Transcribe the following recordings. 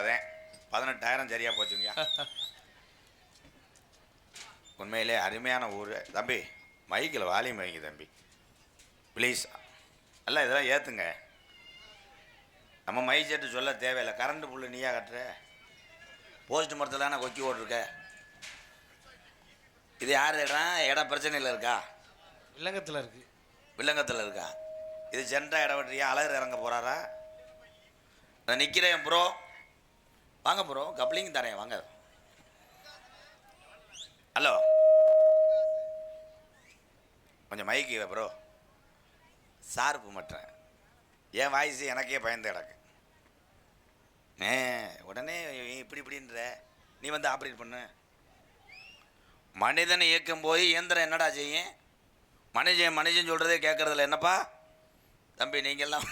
தான் 18,000 சரியா போச்சுங்க. உண்மையிலே அருமையான ஊர் தம்பி. மைக்கில் வாலியம் வைங்க தம்பி ப்ளீஸ். அல்ல இதெல்லாம் ஏற்றுங்க. நம்ம மைக் செட்டு சொல்ல தேவையில்லை. கரண்ட் புல்லு நீயா கட்டுற? போஸ்ட் மரத்தில் தானே கொக்கி ஓட்டிருக்க. இது யார் இடம் பிரச்சனையில் இருக்கா? வில்லங்கத்தில் இருக்கு. வில்லங்கத்தில் இருக்கா? இது சென்ட்ரா இடம் விட்டுறியா? அழகர் இறங்க போகிறாரா? நான் நிற்கிறேன் ப்ரோ. வாங்க ப்ரோ, கப்ளிங் தரேன் வாங்க. ஹலோ, கொஞ்சம் மைக்கு ப்ரோ. சார்பு மற்றேன். என் வாய்ஸ் எனக்கே பயந்து கிடக்கு. உடனே இப்படி இப்படின்ற நீ வந்து ஆப்ரேட் பண்ணு. மனிதனை இயக்கும் போது இயந்திரம் என்னடா செய்யும்? மனுஷன் சொல்கிறதே கேட்குறதில்ல. என்னப்பா தம்பி நீங்கள்லாம்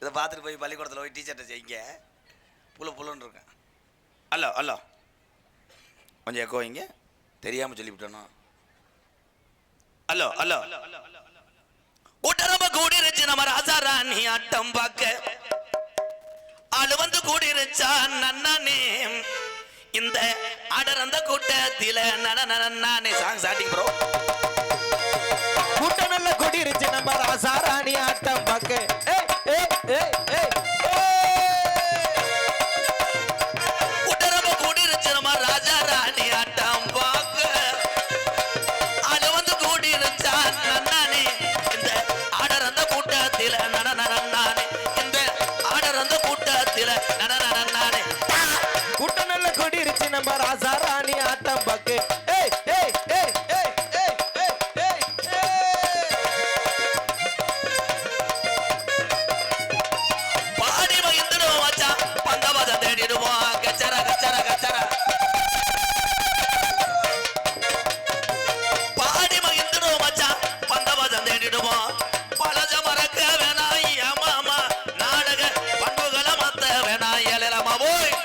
இதை பார்த்துட்டு போய் பள்ளிக்கூடத்தில் போய் டீச்சர்ட்டை செய்யுங்க. புல்லுன்னு இருக்கேன். ஹலோ ஹலோ, கொஞ்சம் எக்கோ வைங்க. தெரியாமல் சொல்லிவிட்டோம். ஹலோ ஹலோ, கூட்டரம்ப கூடிருச்சு நம்ம ராசாராணி ஆட்டம் பார்க்க. ஆளு வந்து கூடிருச்சா நன்னானே இந்த அடர்ந்த கூட்டத்தில நானே சாங் சாட்டிங் ப்ரோ. கூட்டம் நல்ல கூடிருச்சு நம்ம ராசாராணி ஆட்டம் பார்க்க. கூட்டரம்ப கூடிருச்சு நம்ம ராஜாராணி ஆட்டம் பார்க்க. ஆளு வந்து கூடிருச்சா நன்னானே இந்த அடர்ந்த கூட்டத்தில நானே இந்த அடர்ந்த கூட்டத்தில நானே. கூட்டம் நல்ல கூடிருச்சு நம்ம ராசாராணி ஆட்டம் பார்க்க. பாடி மகிழ்ந்துடுவோம் மச்சான், பந்தவத தேடிடுவோம். கச்சரா கச்சரா கச்சரா பாடி மகிழ்ந்துடுவோம் மச்சான், பந்தவதம் தேடிடுவோம். பலஜ மறக்க வேணாம் ஏமாமா, நாடக பண்புகளை மத்த வேணாம் ஏழமா போய்.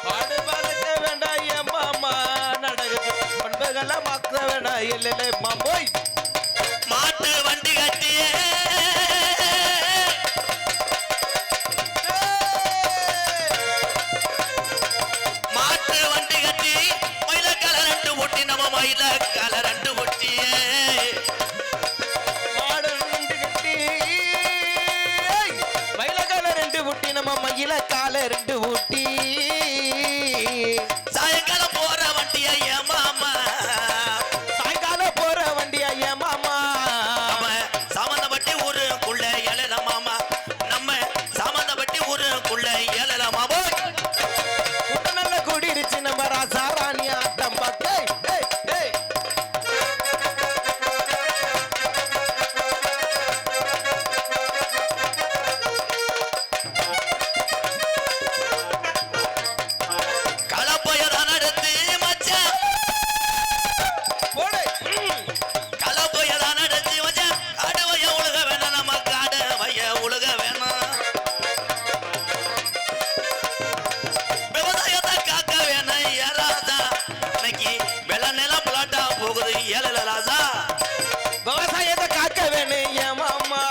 பாடு பழக்க வேண்டாம் என் மாமா, நடக்க பண்புகளை மாத்த வேண்டாம் இல்லைம்மா போய். மாட்டு வண்டி கட்டியே மாட்டு வண்டி கட்டி மயில கலரண்டு ஒட்டி நம்ம மயில கலரண்டு ஒட்டியே மாடு ரெண்டு கட்டி மயில கால ரெண்டு ஊட்டி நம்ம மயில கால ரெண்டு ஊட்டி. சாயங்காலம் போற வண்டியா ஏமாமா, சாயங்காலம் போற வண்டியா என் மாமா. நம்ம சாமந்தப்பட்டி ஊருக்குள்ள ஏழல மாமா, நம்ம சாமந்தப்பட்டி ஊருக்குள்ள ஏழல மாமா. கூட்டம் நல்ல கூடிருச்சு நம்ம ராசாராணி ஆட்டம் பார்க்க. கலப்பையதான் நடத்து மச்சான், போடு. கலப்பையதான் நடத்து மச்சான். அடவைய உலக வேணாம், நமக்கு அடவைய உலக வேணாம். விவசாயத்தை காக்க வேணாம் ஏராதா, இன்னைக்கு வெள்ள நிலம் பிளாட்டா போகுது ஏழல ராசா. விவசாயத்தை காக்க வேணும் என் மாமா,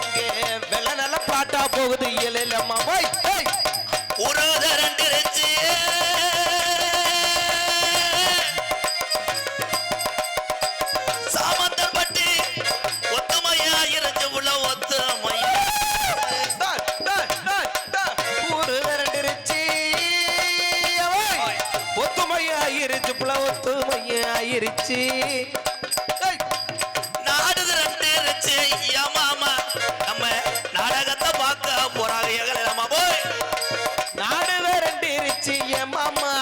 இங்கே வெள்ள நல்ல பாட்டா போகுது இலையிலம்மா போய். உருத ரெண்டு இருச்சு சாமந்தப்பட்டி ஒத்துமையா இருச்சு உள்ள ஒத்துமை. ஊரு விரண்டிருச்சு ஒத்துமையாயிருச்சு புல ஒத்துமையாயிருச்சு. நாடு ரெண்டு இருச்சு ஏமாமா, நம்ம நாடகத்தை பார்க்க போறாங்க ஏகலமா போய். நாடு விரண்டிருச்சு என் மாமா,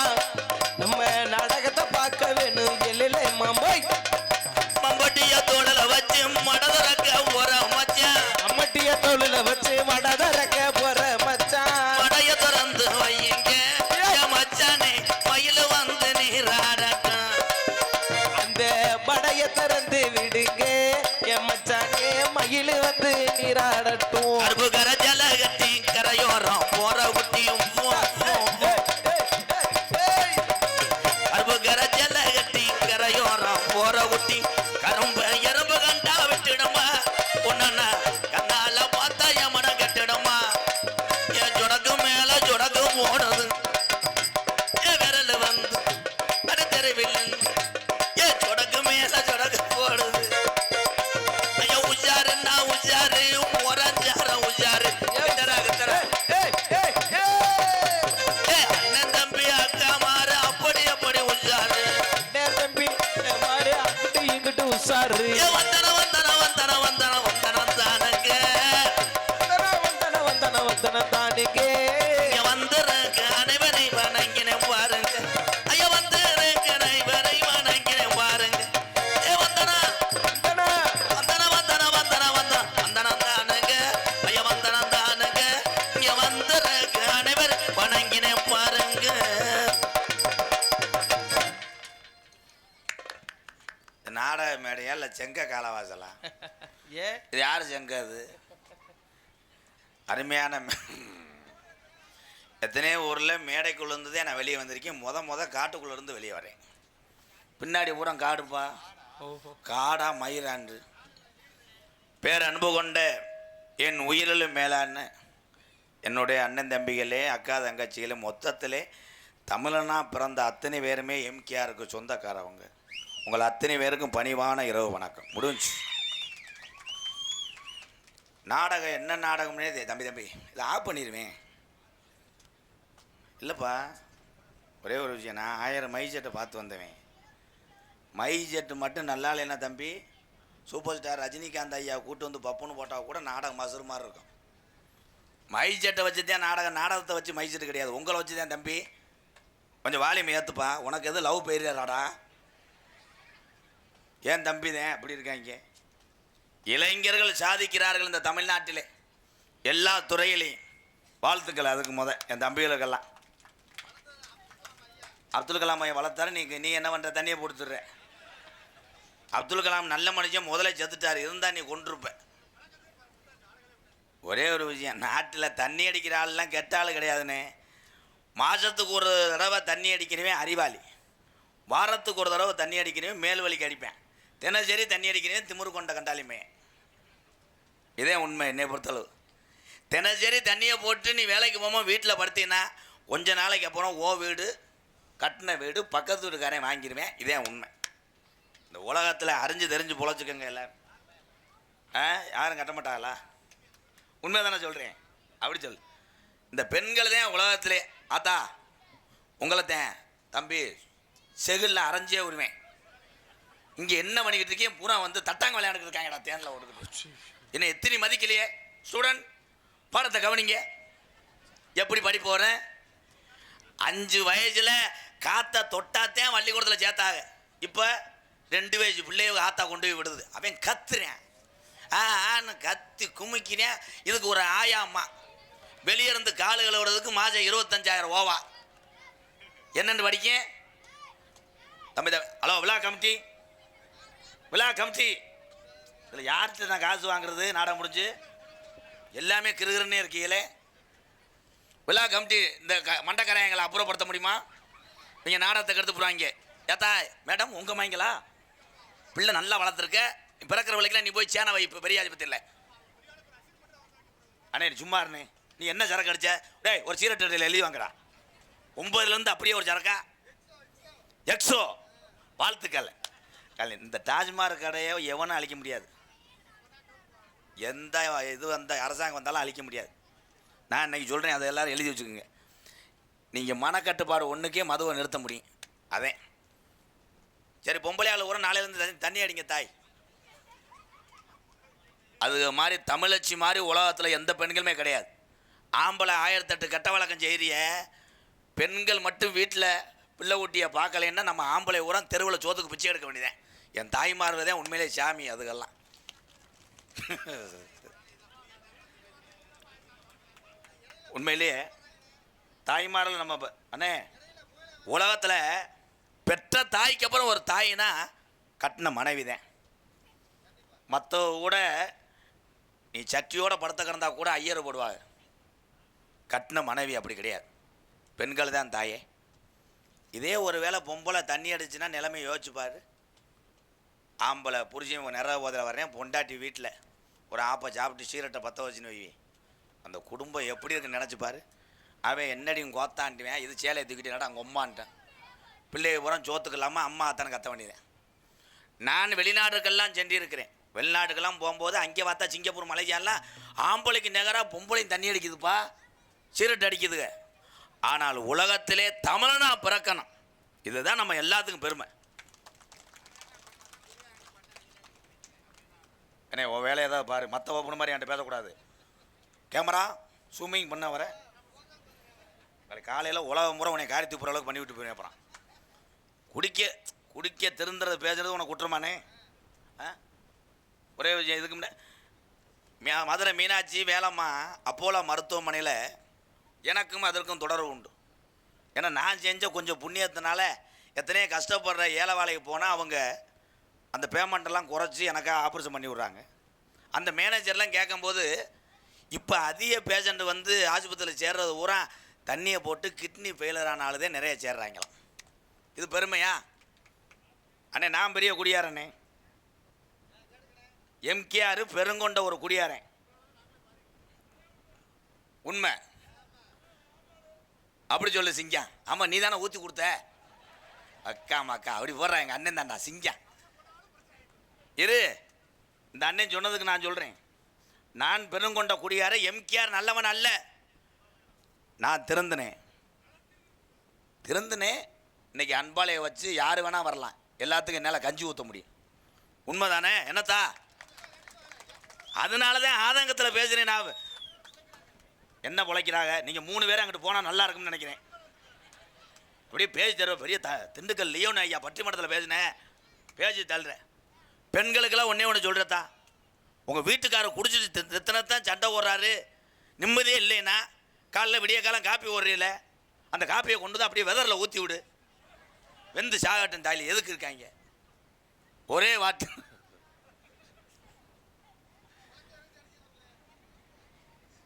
நம்ம நாடகத்தை பார்க்க வேணும் எல்லைம்மா போய். மம்பட்டிய தோழல வச்சு மடதறக்க போற மச்சான், அம்மட்டிய தோளில வச்சு வடதறக்க போற மச்சான். மடைய திறந்து வையுங்க என் மச்சானே, மயில வந்து நீராடட்டும். அந்த படைய திறந்து விடுங்க என் மச்சானே, மயில் வந்து நீராடட்டும். கருப்பு கரை ஜல கட்டி கரையோரம் போற குட்டியும் கருப்பு கரை ஜல கட்டி கரையோரம் போற குட்டி கரும்பு எறும்பு கண்டா விட்டுடுமா, ஒன்னா கண்ணால பார்த்தா என் மனம் கட்டிடுமா. ஓடுது விரல் வந்து தெருவில் ஏ சொடக்கு மேல சொடக்கு போடுது ஐயோ உஷாருன்னா உஷாரு முறஞ்சார உஷாரு அண்ணன் தம்பி அக்கா மாறு அப்படி அப்படி உஷாரு தம்பி மாறு அங்கிட்டு இங்கிட்டு உஷாரு வந்தன வந்தன வந்தன வந்தன வந்தன தானங்க வந்தன வந்தன தானுங்க வந்துருங்க அனைவரை வணங்கின பாருங்க ஐயா வந்துருங்க அனைவரை வணங்கின பாருங்க வந்தன வந்தன வந்தன வந்தன வந்தன வந்தன தானுங்க ஐயா வந்தன தானுங்க இங்க வந்துருங்க அனைவர் வணங்கின பாருங்க. நாடக மேடையா இல்லை செங்க காலவாசலா? இது யார் செங்க? அது அருமையான எத்தனையோ ஊரில் மேடைக்குள்ள இருந்ததே நான் வெளியே வந்திருக்கேன். முத காட்டுக்குள்ள இருந்து வெளியே வரேன். பின்னாடி பூரா காடுப்பா, காடா மயிராண்டு. பேர் அன்பு கொண்ட என் உயிரிலும் மேலான என்னுடைய அண்ணன் தம்பிகளே, அக்கா தங்கச்சிகளே, மொத்தத்திலே தமிழனா பிறந்த அத்தனை பேருமே எம்கேஆருக்கு சொந்தக்காரவங்க. உங்கள் அத்தனை பேருக்கும் பணிவான இரவு வணக்கம். முடிஞ்சு நாடகம் என்ன நாடகம்னே தம்பி இதை ஆஃப் பண்ணிடுவேன். இல்லைப்பா, ஒரே ஒரு விஷயம், நான் 1000 மை செட்டை பார்த்து வந்தவன். மை செட்டு மட்டும் நல்லா இல்லைன்னா தம்பி, சூப்பர் ஸ்டார் ரஜினிகாந்த் ஐயா கூட்டு வந்து பப்புன்னு போட்டால் கூட நாடகம் மசுறு மாதிரி இருக்கும். மை செட்டை வச்சு தான் நாடகத்தை வச்சு மை செட்டு கிடையாது, உங்களை வச்சு தான் தம்பி. கொஞ்சம் வால்யூம் ஏற்றுப்பா. உனக்கு எது லவ் பெயராடா? ஏன் தம்பி தான் அப்படி இருக்காங்க? இளைஞர்கள் சாதிக்கிறார்கள் இந்த தமிழ்நாட்டிலே எல்லா துறையிலையும். வாழ்த்துக்கள் அதுக்கு என் தம்பிகளுக்கெல்லாம். அப்துல் கலாம் ஐயா வளர்த்தாரு, நீ என்ன பண்ணுற? தண்ணியை போட்டுடுற. அப்துல் கலாம் நல்ல மனுஷன், முதல்ல செத்துட்டார். இருந்தால் நீ கொண்டிருப்ப. ஒரே ஒரு விஷயம், நாட்டில் தண்ணி அடிக்கிற ஆள்லாம் கெட்ட ஆள் கிடையாதுன்னு. மாதத்துக்கு ஒரு தடவை தண்ணி அடிக்கிறவன் அறிவாளி, வாரத்துக்கு ஒரு தடவை தண்ணி அடிக்கிறவன் மேல் வலிக்கு அடிப்பேன், தினசரி தண்ணி அடிக்கிறவன் திமிரு கொண்ட கண்டாலிமே. இதே உண்மை என்னை பொறுத்தளவு. தினசரி தண்ணியை போட்டு நீ வேலைக்கு போகாமல் வீட்டில் படுத்தீங்கன்னா கொஞ்ச நாளைக்கு அப்புறம் ஓ வீடு கட்டின வீடு பக்கத்து வீட்டுக்காரன் வாங்கிடுவேன். இதே உண்மை. இந்த உலகத்தில் அறிஞ்சு தெரிஞ்சு பொழைச்சிக்கோங்க எல்லாரும். யாரும் கட்ட மாட்டாங்களா? உண்மை தானே சொல்கிறேன். அப்படி சொல். இந்த பெண்கள் தான் உலகத்திலே. ஆத்தா உங்களை தான் தம்பி செகுலில் அரைஞ்சே விடுவேன். இங்கே என்ன பண்ணிக்கிட்டு இருக்கேன்? பூரா வந்து தட்டாங்க விளையாண்டுக்கிட்டு இருக்காங்கடா தேனில் ஓடுது. என்ன எத்தனை மதிக்கலையே? ஸ்டூடெண்ட் பாடத்தை கவனிங்க. எப்படி படி போகிறேன்? 5 வயசில் காற்றை தொட்டாத்தேன் பள்ளிக்கூடத்தில் சேர்த்தாங்க. இப்போ 2 வயசு பிள்ளைய ஆத்தா கொண்டு போய் விடுது. அவன் கத்துறேன், ஆன்னு கத்தி குமிக்கிறேன். இதுக்கு ஒரு ஆயா அம்மா வெளியே இருந்து காலுகளை விடுறதுக்கு மாதம் 25,000 ஓவா. என்னென்னு படிக்க தம்பி? ஹலோ விழா கமிட்டி, விழா கமிட்டி, இதில் யார்கிட்ட நான் காசு வாங்குறது? நாடகம் முடிஞ்சு எல்லாமே கிருகிருன்னே இருக்கீங்களே. விழா கமிட்டி இந்த மண்டக்கரையங்களை அப்புறப்படுத்த முடியுமா? நீங்கள் நாடகத்தை கெடுத்து போடுவாங்க. ஏத்தா மேடம் உங்கள் மைங்களா? பிள்ளை நல்லா வளர்த்துருக்க, பிறக்கிற விலைக்கெல்லாம் நீ போய் சேனை வை. இப்போ பெரிய ஆதிபத்தி இல்லை அண்ணே, சும்மா இருண்ணே. நீ என்ன சரக்கு அடிச்ச? டேய் ஒரு சீரட் எழுதி வாங்கடா. 9லேருந்து அப்படியே ஒரு சரக்கா எக்ஸோ. வாழ்த்துக்கள். இந்த டாஜ்மஹால் கடையை எவனும் அழிக்க முடியாது. எந்த இது வந்த அரசாங்கம் வந்தாலும் அழிக்க முடியாது. நான் இன்றைக்கி சொல்கிறேன், அதை எல்லோரும் எழுதி வச்சுக்கோங்க. நீங்கள் மனக்கட்டுப்பாடு ஒன்றுக்கே மதுவை நிறுத்த முடியும். அதே சரி, பொம்பளை ஆள் கூட நாளையிலேருந்து தண்ணி அடிங்க தாய். அது மாதிரி தமிழச்சி மாதிரி உலகத்தில் எந்த பெண்களுமே கிடையாது. ஆம்பளை 1008 கெட்ட வழக்கம் செய்கிறிய பெண்கள் மட்டும் வீட்டில் பிள்ளை ஊட்டியை பார்க்கலைன்னா நம்ம ஆம்பளை ஊரம் தெருவில் சோத்துக்கு பிச்சை எடுக்க வேண்டியதேன். என் தாய்மார்வதே உண்மையிலே சாமி. அதுக்கெல்லாம் உண்மையிலேயே தாய்மாரில் நம்ம அண்ணே உலகத்தில் பெற்ற தாய்க்கு அப்புறம் ஒரு தாயினா கட்டின மனைவி தான். மற்ற கூட நீ சட்டியோட படுத்த கிடந்தா கூட ஐயர் போடுவாங்க. கட்டின மனைவி அப்படி கிடையாது, பெண்கள் தான் தாயே. இதே ஒரு வேளை பொம்பளை தண்ணி அடிச்சுன்னா நிலைமை யோசிச்சுப்பார். ஆம்பளை புரிஞ்சு நிறைய போதில் வர்றேன், பொண்டாட்டி வீட்டில் ஒரு ஆப்பை சாப்பிட்டு சீரட்டை பற்ற வச்சுன்னு வை, அந்த குடும்பம் எப்படி இருக்குன்னு நினச்சிப்பார். அவன் என்னடி கோத்தாண்டுவேன், இது சேலையை தூக்கிட்டு அங்கே அம்மான்ட்டேன். பிள்ளைய பூரா சோத்துக்கு இல்லாமல் அம்மா அத்தனை கத்த வேண்டியது. நான் வெளிநாடுகள்லாம் சென்றிருக்கிறேன். வெளிநாடுக்கெல்லாம் போகும்போது அங்கே பார்த்தா சிங்கப்பூர் மலேசியாலாம் ஆம்பளைக்கு நிகராக பொம்பளையும் தண்ணி அடிக்குதுப்பா, சீரட் அடிக்குதுங்க. ஆனால் உலகத்திலே தமிழனா பிறக்கணும், இதுதான் நம்ம எல்லாத்துக்கும் பெருமை. ஏன்னா உன் வேலையை தான் பாரு, மற்ற ஓப்பன மாதிரி என்கிட்ட பேசக்கூடாது. கேமரா ஸ்விம்மிங் பண்ண வர காலையில் உலகம் முறை உன்னை காரி தூப்புற அளவுக்கு பண்ணி விட்டு போயிருவேன். அப்புறம் குடிக்க திருந்துறது பேசுறது உனக்கு குற்றமானே? ஒரே விஷயம், இதுக்கு முன்னே மதுரை மீனாட்சி வேலம்மா அப்போலோ மருத்துவமனையில் எனக்கும் அதற்கும் தொடர்பு உண்டு. ஏன்னா நான் செஞ்ச கொஞ்சம் புண்ணியத்தினால எத்தனையோ கஷ்டப்படுற ஏழை வேலைக்கு போனால் அவங்க அந்த பேமெண்ட்டெல்லாம் குறைச்சி எனக்காக ஆப்ரேஷன் பண்ணி விட்றாங்க. அந்த மேனேஜர்லாம் கேட்கும்போது இப்போ அதிக பேஷண்ட் வந்து ஆஸ்பத்திரியில் சேர்றது பூரா தண்ணியை போட்டு கிட்னி ஃபெயிலர் ஆனாலுதே நிறைய சேர்றாங்களாம். இது பெருமையா? அண்ணே நான் பெரிய குடியாரண்ணே, எம்கேஆர் பெருங்கொண்ட ஒரு குடியாரன். உண்மை அப்படி சொல்லு சிங்கம். ஆமாம் நீ தானே ஊற்றி கொடுத்த. அக்கா அப்படி போடுறா, எங்கள் அண்ணன் தான்டா சிங்கம். இரு, இந்த அண்ணன் சொன்னதுக்கு நான் சொல்கிறேன். நான் பெருங்கொண்ட குடியார, எம்கேஆர் நல்லவன் அல்ல. நான் திருந்தினேன். இன்னைக்கு அன்பாலையை வச்சு யார் வேணால் வரலாம், எல்லாத்துக்கும் என்னால் கஞ்சி ஊற்ற முடியும். உண்மை தானே என்னத்தா? அதனால தான் ஆதங்கத்தில் பேசுகிறேன். நான் என்ன பிழைக்கிறாங்க நீங்கள் 3 பேரும் அங்கிட்டு போனால் நல்லா இருக்கும்னு நினைக்கிறேன். அப்படியே பேசி தருவேன். பெரிய திண்டுக்கல் லியோன் ஐயா பட்டிமன்றத்தில் பேசினேன், பேசி தள்ளுறேன். பெண்களுக்கெல்லாம் ஒன்றே ஒன்று சொல்கிறதா, உங்கள் வீட்டுக்காரர் குடிச்சிட்டு எத்தனைத்தான் சண்டை ஓடுறாரு, நிம்மதியே இல்லைன்னா காலைல விடிய காலம் காப்பி ஓடுறீல, அந்த காப்பியை கொண்டு தான் அப்படியே வெதரில் ஊற்றி விடு, வெந்து சாகட்டும் தாலி. எதுக்கு இருக்காங்க ஒரே வாட்டு.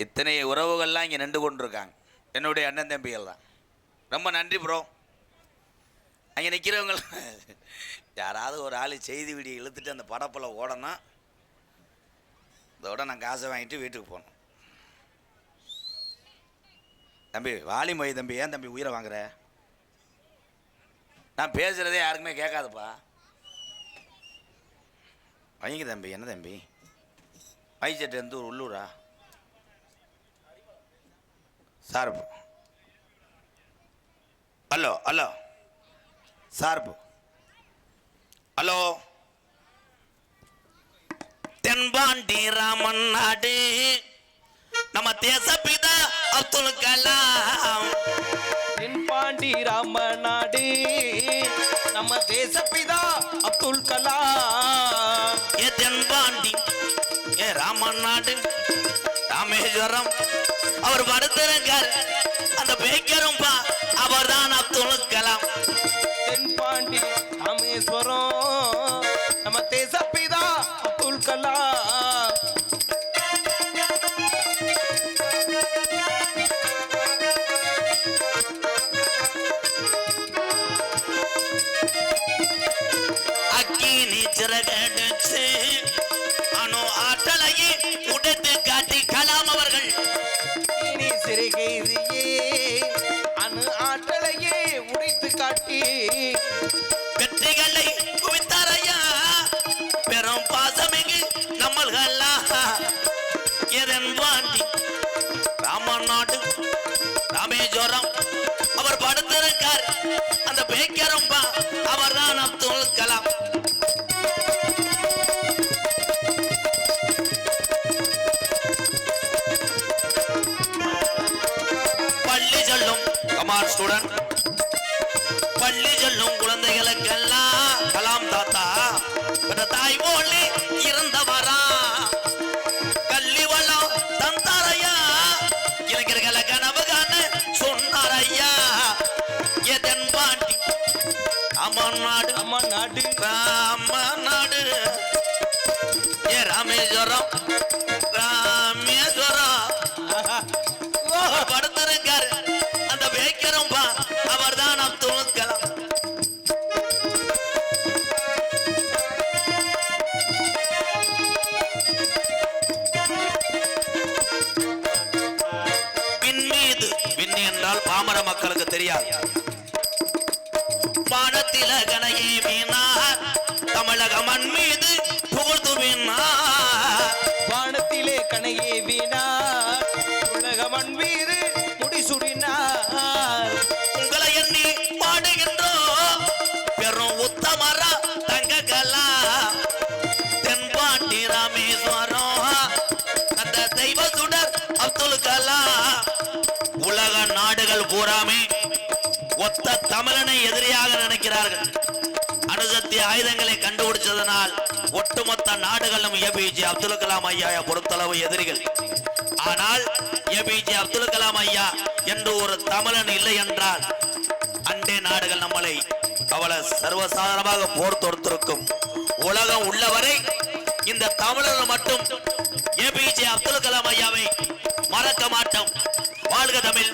இத்தனை உறவுகள்லாம் இங்கே நின்று கொண்டு இருக்காங்க, என்னுடைய அண்ணன் தம்பிகள் தான். ரொம்ப நன்றி ப்ரோ. அங்கே நிற்கிறவங்க யாராவது ஒரு ஆள் செய்தி வீடியோ இழுத்துட்டு அந்த படப்பில் ஓடணும், இதோட நான் காசை வாங்கிட்டு வீட்டுக்கு போகணும். தம்பி வாலிமொழி தம்பி, ஏன் தம்பி உயிரை வாங்குற? நான் பேசுகிறதே யாருக்குமே கேட்காதுப்பா. வாங்க தம்பி. என்ன தம்பி மைச்சட்டு எந்த ஊர்? உள்ளூரா? சார்பு. ஹலோ சார்பு. ஹலோ, தென்பாண்டி ராமன் நாடு நம்ம தேசப்பிதா அப்துல் கலாம். தென்பாண்டி ராமன் நாடு நம்ம தேசப்பிதா அப்துல் கலாம். ஏ தென்பாண்டி ஏ ராமன் நாடு ராமேஸ்வரம் அவர் படுத்திருக்கார், அந்த பேக்கரும் அவர் தான் அப்துல் கலாம். தென்பாண்டி ராமேஸ்வரம் நம்ம தேசப்பிதா அப்துல் கலாம். அக்கினி சிறகடிச்சு அணு ஆற்றலையே உடைத்து காட்டி கலாம் அவர்கள். இனி சிறுகைதியே அணு ஆற்றலையே உடைத்து காட்டி வெற்றிகளை குவித்தாரையா, பெரும் பாசமிகு நம்மள்களா. எதன் வாண்டி ராமநாடு ராமேஸ்வரம் அவர் படுத்திருக்கார், அந்த பேக்கரும் அவர் தான் அப்துல் கலாம். பள்ளி சொல்லும் கமால் ஸ்டூடெண்ட், பள்ளி சொல்லும் குழந்தைகளுக்கெல்லாம் கலாம் தாத்தா தாய் போலே இருந்தவரா, கல்வி வளம் தந்தாரையா, இளைஞர்களை கனவு காண சொன்னாரையா. எதன் பாண்டி ராமநாடு ராமநாடு ஏ ராமேஸ்வரம் படுத்திருக்காரு, அந்த பேக்கரும் அவர் தான் அப்துல் கலாம். விண்மீது விண்ணை தென்பாண்டி என்றால் பாமர மக்களுக்கு தெரியாது. வானத்தில கனையே வீணார் தமிழக மண் மீது புகழ்ந்து வீணார். வானத்திலே கனையே வீணார் உலக மண் மீது முடிசூடினார். உங்களை எண்ணி பாடுகின்றோம் பெரும் உத்தமரா தங்ககலா தென்பாண்டி ராமேஸ்வரம் அந்த தெய்வ சுடர் அப்துல் கலாம். உலக நாடுகள் பூராமே ஒத்த தமிழனை எதிரியாக நினைக்கிறார்கள். அணுசக்தி ஆயுதங்களை கண்டுபிடிச்சதனால் ஒட்டுமொத்த நாடுகளும் ஏபிஜே அப்துல் கலாம் ஐயா பொறுத்தளவு எதிரிகள். ஆனால் ஏபிஜே அப்துல் கலாம் ஐயா என்று ஒரு தமிழன் இல்லை என்றால் அண்டே நாடுகள் நம்மளை அவளை சர்வசாதாரணமாக போர் தொடுத்திருக்கும். உலகம் உள்ளவரை இந்த தமிழர்கள் மட்டும் ஏபிஜே அப்துல் கலாம் ஐயாவை மறக்க மாட்டோம். வாழ்க தமிழ்,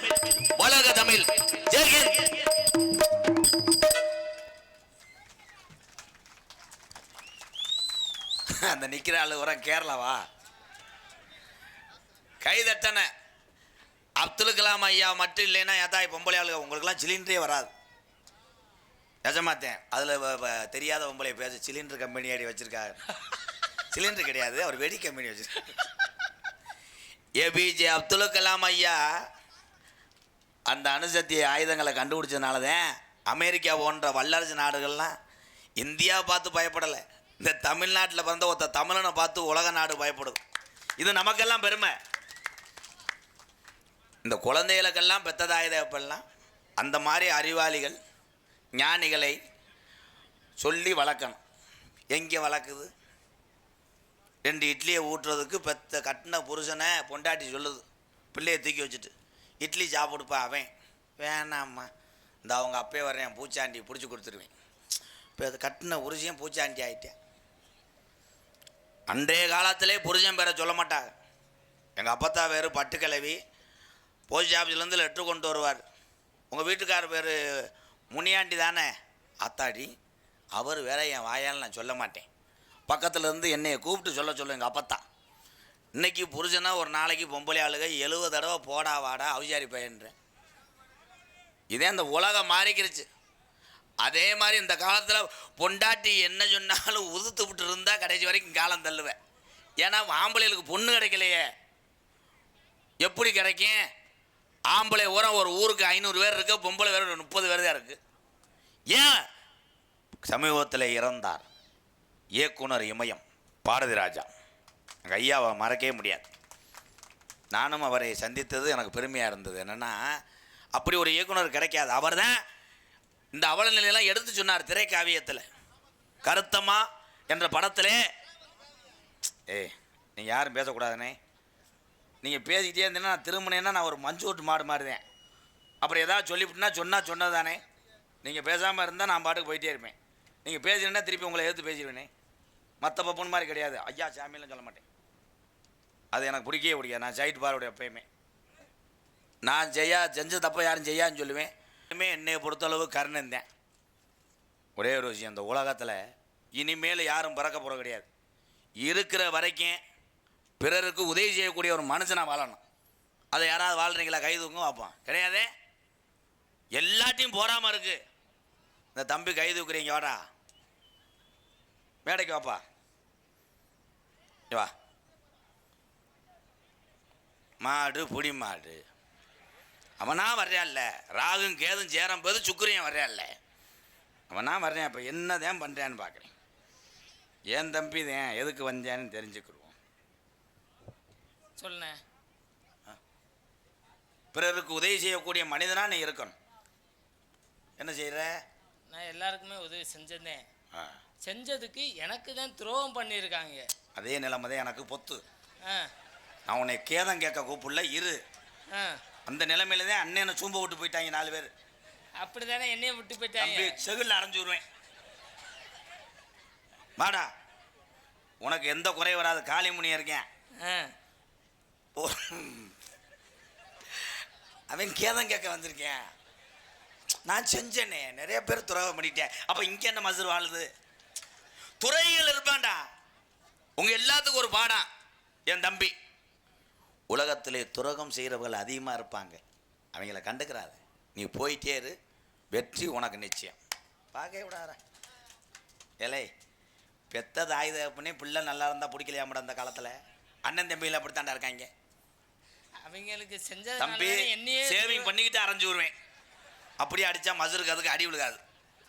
வளர்க தமிழ், ஜெய்ஹிந்த். அந்த நிக்கிற ஆளு வர கேரளாவா? கைதட்டன அப்துல் கலாம் ஐயா மட்டும் இல்லைன்னா ஏதாய் பொம்பளை ஆளுங்க உங்களுக்குலாம் சிலிண்டரே வராது. நிஜமாத்தேன். அதில் தெரியாத பொம்பளை பேச சிலிண்டர் கம்பெனி ஆடி வச்சிருக்காரு. சிலிண்டர் கிடையாது, அவர் வெடி கம்பெனி வச்சிருக்காரு. ஏபிஜே அப்துல் கலாம் ஐயா அந்த அணுசக்தி ஆயுதங்களை கண்டுபிடிச்சதுனால தான் அமெரிக்கா போன்ற வல்லரசு நாடுகள்லாம் இந்தியாவை பார்த்து பயப்படலை. இந்த தமிழ்நாட்டில் பிறந்த ஒருத்த தமிழனை பார்த்து உலக நாடு பயப்படுது. இது நமக்கெல்லாம் பெருமை. இந்த குழந்தைகளுக்கெல்லாம் பெற்றதாயுதப்பெல்லாம் அந்த மாதிரி அறிவாளிகள் ஞானிகளை சொல்லி வளர்க்கணும். எங்கே வளர்க்குது? 2 இட்லியை ஊட்டுறதுக்கு பெத்த கட்டின புருஷனை பொண்டாட்டி சொல்லுது, பிள்ளையை தூக்கி வச்சுட்டு இட்லி சாப்பிடுப்பா. அவன் வேணாம்மா, இந்த அவங்க அப்பே வர்றேன் பூச்சாண்டி பிடிச்சி கொடுத்துருவேன். இப்போ அது கட்டின புருஷன் பூச்சாண்டி ஆகிட்டேன். அன்றைய காலத்திலே புருஷன் பேரை சொல்ல மாட்டாங்க. எங்கள் அப்பத்தா பேர் பட்டுக்கிழவி, போஸ்ட் ஆஃபீஸ்லேருந்து லெட்ரு கொண்டு வருவார். உங்கள் வீட்டுக்கார பேர் முனியாண்டி தானே? அத்தாடி, அவர் வேற என் வாயால் நான் சொல்ல மாட்டேன். பக்கத்தில் இருந்து என்னையை கூப்பிட்டு சொல்ல எங்கள் அப்பத்தா. இன்றைக்கி புருஷனா ஒரு நாளைக்கு பொம்பளை ஆளுக 70 தடவை போடா வாடா அவசாரி பையன்றேன். இதே அந்த உலகம் மாறிக்கிருச்சு. அதே மாதிரி இந்த காலத்தில் பொண்டாட்டி என்ன சொன்னாலும் உதுத்து விட்டு இருந்தால் கடைசி வரைக்கும் காலம் தள்ளுவேன். ஏன்னா ஆம்பளைகளுக்கு பொண்ணு கிடைக்கலையே. எப்படி கிடைக்கும்? ஆம்பளை ஊரம் ஒரு ஊருக்கு 500 பேர் இருக்கு, பொம்பளை பேர் 30 பேர் தான் இருக்குது. ஏன்? சமீபத்தில் இறந்தார் இயக்குனர் இமயம் பாரதி ராஜா. எங்கள் ஐயாவை மறக்கவே முடியாது. நானும் அவரை சந்தித்தது எனக்கு பெருமையாக இருந்தது. என்னென்னா அப்படி ஒரு இயக்குனர் கிடைக்காது. அவர் தான் இந்த அவல நிலையெல்லாம் எடுத்து சொன்னார் திரைக்காவியத்தில். கருத்தம்மா என்ற படத்திலே நீங்கள் யாரும் பேசக்கூடாதுனே. நீங்கள் பேசிக்கிட்டே இருந்தீங்கன்னா நான் திரும்பினேன்னா நான் ஒரு மஞ்சு ஓட்டு மாடு மாறுதேன். அப்புறம் ஏதாவது சொல்லிவிட்டுனா சொன்னது தானே. நீங்கள் பேசாமல் இருந்தால் நான் பாட்டுக்கு போயிட்டே இருப்பேன். நீங்கள் பேசினா திருப்பி உங்களை எடுத்து பேசிடுவேனே. மற்ற பப்புன் மாதிரி கிடையாது. ஐயா சாமியெல்லாம் சொல்ல மாட்டேன். அது எனக்கு பிடிக்கவே பிடிக்காது. நான் சைட்டு பாருடைய எப்பயுமே நான் செஞ்ச தப்பை யாரும் செய்யான்னு சொல்லுவேன். என்னை பொறுத்தளவு கருணந்தேன். ஒரே ஒரு விஷயம், இந்த உலகத்தில் இனிமேல் யாரும் பிறக்க போகிற கிடையாது. இருக்கிற வரைக்கும் பிறருக்கு உதவி செய்யக்கூடிய ஒரு மனுஷனாக வாழணும். அதை யாராவது வாழ்கிறீங்களா? கை தூக்கும் பார்ப்போம். கிடையாதே. எல்லாத்தையும் போராமல் இருக்குது. இந்த தம்பி கை தூக்குறீங்க, வாடா மேடைக்கு வாப்பா, வா. மாடு புடி மாடு அவனா வர்றான்ல. ராகும் கேதும் சேரும்போது சுக்கிரியும் வர்றான்ல. அவனா வர்றேன். இப்போ என்னதான் பண்ணுறான்னு பார்க்குறேன். ஏன் தம்பி தான் எதுக்கு வந்தேன்னு தெரிஞ்சுக்கிடுவோம். சொல்லுண்ணே. பிறருக்கு உதவி செய்யக்கூடிய மனிதனாக நீ இருக்கணும். என்ன செய்கிற? நான் எல்லாருக்குமே உதவி செஞ்சேன். செஞ்சதுக்கு எனக்கு தான் துரோகம் பண்ணியிருக்காங்க. அதே நிலைமை தான் எனக்கு பொத்து. நான் உன்னை கேதம் கேட்க கூப்பிடல, இரு. அந்த நிலைமையில தான் அண்ணனை சூம்ப விட்டு போயிட்டாங்க 4 பேர். அப்படி தானே என்னைய விட்டு போயிட்டாங்க. செகுல்ல அரைஞ்சு விடுவேன். வாடா, உனக்கு எந்த குறை வராது. காளிமுனியா இருக்கேன். அவன் கேதம் கேட்க வந்திருக்கேன். நான் செஞ்சேனே, நிறைய பேர் துரோகம் பண்ணிட்டேன். அப்போ இங்கே என்ன மசூர் வாழுது? துறைகள் இருப்பான்டா. உங்கள் எல்லாத்துக்கும் ஒரு பாடம். என் தம்பி, உலகத்திலே துரோகம் செய்கிறவர்கள் அதிகமாக இருப்பாங்க. அவங்கள கண்டுக்கிறாத, நீ போயிட்டே இரு, வெற்றி உனக்கு நிச்சயம். பார்க்க விடாத ஏலே, பெத்த தாய் தகப்பனே பிள்ளை நல்லா இருந்தால் பிடிக்கலையாமட அந்த காலத்தில். அண்ணன் தம்பியில் அப்படித்தாண்டா இருக்காங்க. அவங்களுக்கு தம்பி செஞ்சது சேவிங் பண்ணிக்கிட்டு அரைஞ்சு விடுவேன். அப்படியே அடித்தா மசுருக்கு அதுக்கு அடி விழுகாது.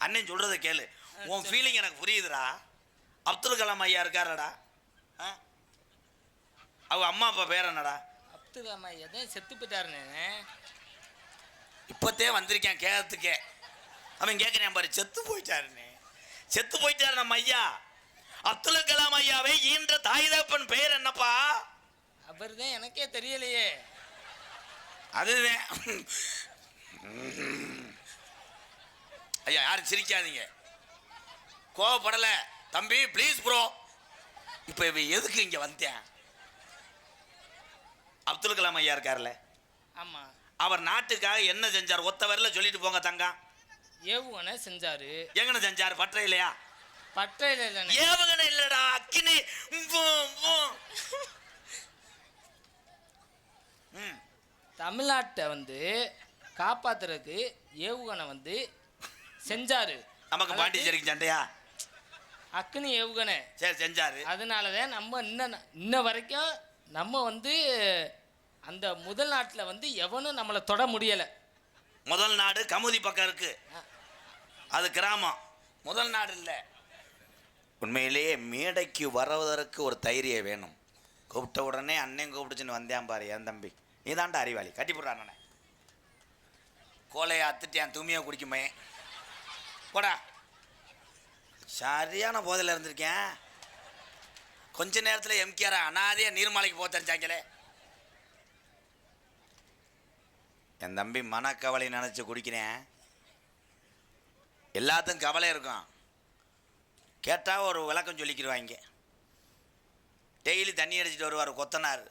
அண்ணன் சொல்கிறத கேளு, உன் ஃபீலிங் எனக்கு புரியுதுடா. அப்துல் கலாம் ஐயா இருக்காரடா, அவ அம்மா அப்பா பேர் என்னடா? அப்துல் கலாம் ஐயா தான் செத்து போயிட்டாருன்னு இப்போத்தே வந்திருக்கேன் கேட்கறதுக்கே. அவன் கேட்குறேன் பாரு, செத்து போயிட்டாருன்னு. செத்து போயிட்டாரு நம்ம ஐயா. அப்துல் கலாம் ஐயாவை ஈன்ற தாய் தகப்பன் பெயர் என்னப்பா? அவர் தான் எனக்கே தெரியலையே. அதுதான் ஐயா, யாரும் சிரிக்காதீங்க, கோவப்படலை தம்பி, ப்ளீஸ் ப்ரோ. இப்போ இவ எதுக்கு இங்கே வந்தேன்? அப்துல் கலாம் ஐயா இருக்கார்ல, ஆமா, அவர் நாட்டுக்காக என்ன செஞ்சார்? ஒத்த வரல சொல்லிட்டு போங்க தங்கம். ஏவுகணை செஞ்சாரு. எங்கன செஞ்சார்? பற்ற இல்லையா? பட்டையில இல்லைண்ணே. ஏவுகணை இல்லடா, அக்கினி. தமிழ்நாட்டை வந்து காப்பாத்துறதுக்கு ஏவுகணை செஞ்சாரு. நமக்கு பாண்டிச்சேரிக்கு சண்டையா? அக்னி ஏவுகணை சரி செஞ்சாரு. அதனாலதான் நம்ம இன்ன வரைக்கும் நம்ம அந்த முதல் நாட்டில் எவனும் நம்மளை தொட முடியலை. முதல் நாடு கமுதி பக்கம் இருக்கு, அது கிராமம். முதல் நாடு இல்லை. உண்மையிலேயே மேடைக்கு வருவதற்கு ஒரு தைரியம் வேணும். கூப்பிட்ட உடனே அண்ணன் கூப்பிடுச்சுன்னு வந்தேன் பாரு என் தம்பி, நீ தாண்டா அறிவாளி. கட்டி போடுற அண்ணனை, கோலையை அத்துட்டு என் தூமியை குடிக்குமே போடா. சரியான போதையில் இருந்திருக்கேன். கொஞ்ச நேரத்தில் எம்கேஆர் அனாதையா நீர்மலைக்கு போக தெரிஞ்சாங்களே. என் தம்பி மனக்கவலை நினச்சி குடிக்கிறேன். எல்லாத்துக்கும் கவலை இருக்கும், கேட்டால் ஒரு விளக்கம் சொல்லிக்கிடுவாங்க. டெய்லி தண்ணி அடிச்சுட்டு வருவார் கொத்தனார்.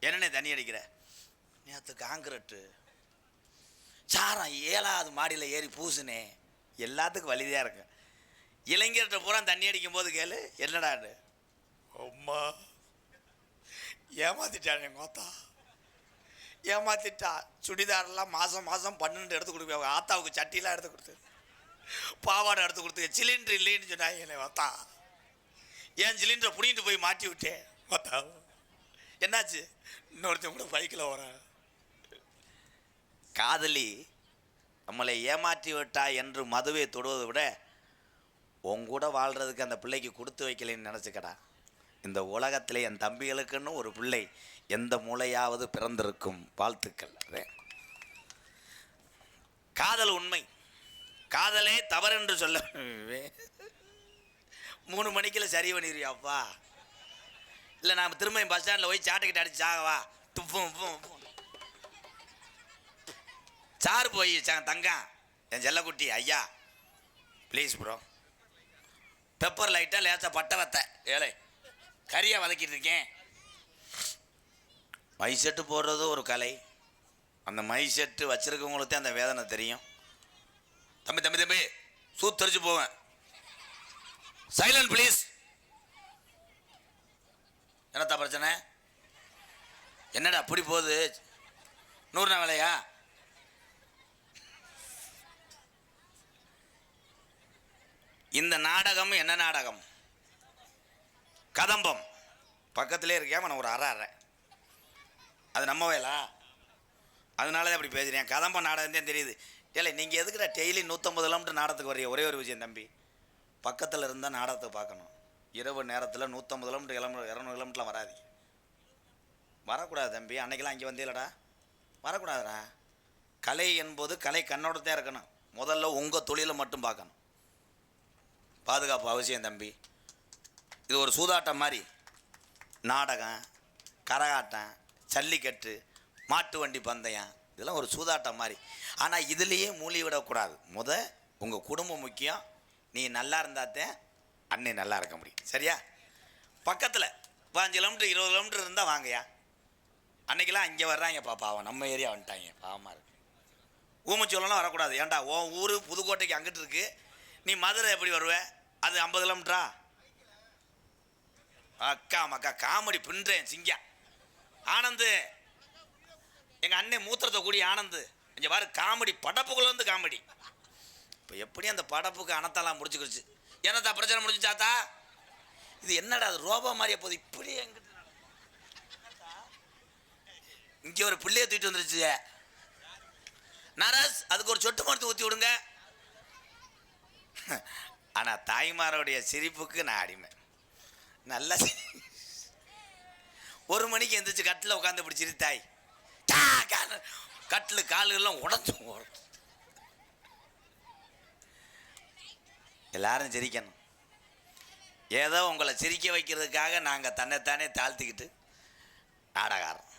என்னென்ன தண்ணி அடிக்கிற? நேற்று காங்கிரட்டு சாரம் 7வது மாடியில் ஏறி பூசுனே. எல்லாத்துக்கும் வலிதாக இருக்கும். இளைஞர்கிட்ட பூரா தண்ணி அடிக்கும் போது கேளு, என்னடான்னு, அம்மா ஏமாத்திட்டான் எங்கள் ஆத்தா, ஏமாத்திட்டா. சுடிதாரெல்லாம் மாதம் 12 எடுத்து கொடுப்பேன். ஆத்தாவுக்கு சட்டிலாம் எடுத்து கொடுத்து, பாவாடை எடுத்து கொடுத்து, சிலிண்டர் இல்லைன்னு சொன்னாங்க. ஆத்தா என் சிலிண்டரை பிடிங்கிட்டு போய் மாட்டி விட்டேன். ஆத்தா என்னாச்சு? இன்னொருத்தன் கூட பைக்கில் வரேன். காதலி நம்மளை ஏமாற்றி விட்டா என்று மதுவை தொடுவதை விட உங்கூட வாழ்கிறதுக்கு அந்த பிள்ளைக்கு கொடுத்து வைக்கலைன்னு நினச்சிக்கடா. இந்த உலகத்தில் என் தம்பிகளுக்குன்னு ஒரு பிள்ளை எந்த மூளையாவது பிறந்திருக்கும். வாழ்த்துக்கள். காதல் உண்மை, காதலே தவறு என்று சொல்ல 3 மணிக்குள்ள சரி பண்ணிடுவியாப்பா? இல்லை நான் திரும்ப பஸ் ஸ்டாண்டில் போய் சாட்டுக்கிட்ட அடிச்சு சாகவா? சார் போய் தங்கம் என் செல்லக்குட்டி ஐயா ப்ளீஸ் ப்ரோ, பெப்பர் லைட்டாக லேசாக பட்டை வத்த ஏழை கறியாக வதக்கிட்டு இருக்கேன். மை செட்டு போடுறது ஒரு கலை. அந்த மை செட்டு வச்சுருக்கவங்களுக்கு தான் அந்த வேதனை தெரியும். தம்பி தம்பி தம்பி சூத்தரிச்சு போவேன். Silent please. என்னத்தா பிரச்சனை? என்னடா அப்படி போகுது? 100 வேலையா? இந்த நாடகம் என்ன நாடகம்? கதம்பம் பக்கத்திலே இருக்காம நான் ஒரு அரை அது நம்ம வேலா, அதனால தான் அப்படி பேசுகிறேன். கதம்பம் நாடகம் தான் தெரியுது. இல்லை நீங்கள் எதுக்குடா டெய்லி 150 கிலோமீட்டர் நாடகத்துக்கு வரைய? ஒரே ஒரு விஷயம் தம்பி, பக்கத்தில் இருந்தால் நாடகத்தை பார்க்கணும். இரவு நேரத்தில் 150 கிலோமீட்டர் 200 கிலோமீட்டர்லாம் வராது. வரக்கூடாது தம்பி. அன்னைக்கெல்லாம் இங்கே வந்தீங்களடா, வரக்கூடாதுடா. கலை என்பது கலை கண்ணோடத்தான் இருக்கணும். முதல்ல உங்கள் தொழிலை மட்டும் பார்க்கணும். பாதுகாப்பு அவசியம் தம்பி. இது ஒரு சூதாட்டம் மாதிரி. நாடகம், கரகாட்டம், ஜல்லிக்கட்டு, மாட்டு வண்டி பந்தயம், இதெல்லாம் ஒரு சூதாட்டம் மாதிரி. ஆனால் இதுலேயே மூழ்கி விடக்கூடாது. உங்கள் குடும்பம் முக்கியம். நீ நல்லா இருந்தாத்தேன் அன்னை நல்லா இருக்க முடியும். சரியா? பக்கத்தில் 15 கிலோமீட்டர் 20 கிலோமீட்டர் இருந்தால் வாங்கயா. அன்னைக்கெல்லாம் இங்கே வர்றாங்க பாப்பா, அவன் நம்ம ஏரியா வந்துட்டாங்க. பாவமாக இருக்கு. ஊமச்சோளம்லாம் வரக்கூடாது. ஏன்டா உன் ஊர் புதுக்கோட்டைக்கு அங்கிட்டு இருக்கு, நீ மதுரை எப்படி வருவேன்? அது 50 கிலோமீட்டரா? அக்கா மக்கா காமெடி பின்றேன் சிங்கம். ஆனந்து எங்கள் அண்ணன் மூத்திரத்தை கூடி ஆனந்து இங்கே பாரு காமெடி படப்புக்குள்ள இருந்து காமெடி. இப்போ எப்படி அந்த படப்புக்கு அனத்தெல்லாம் முடிச்சுக்கிடுச்சு. என்னத்தா பிரச்சனை முடிஞ்சாத்தா? இது என்னடா அது ரோபா மாதிரியே போகுது இப்படி எங்கிட்ட. இங்கே ஒரு பிள்ளைய தூக்கிட்டு வந்துருச்சு. நரஸ் அதுக்கு ஒரு சொட்டு மருந்து ஊற்றி விடுங்க. ஆனால் தாய்மாரோடைய சிரிப்புக்கு நான் அடிமை. நல்லா 1 மணிக்கு எந்திரிச்சு கட்டில் உட்காந்து இப்படி சிரித்தாய் கட்டில் கால்கள்லாம் உடஞ்சு. எல்லாரும் சிரிக்கணும். ஏதோ உங்களை சிரிக்க வைக்கிறதுக்காக நாங்கள் தன்னைத்தானே தாழ்த்திக்கிட்டு நாடகாரம்.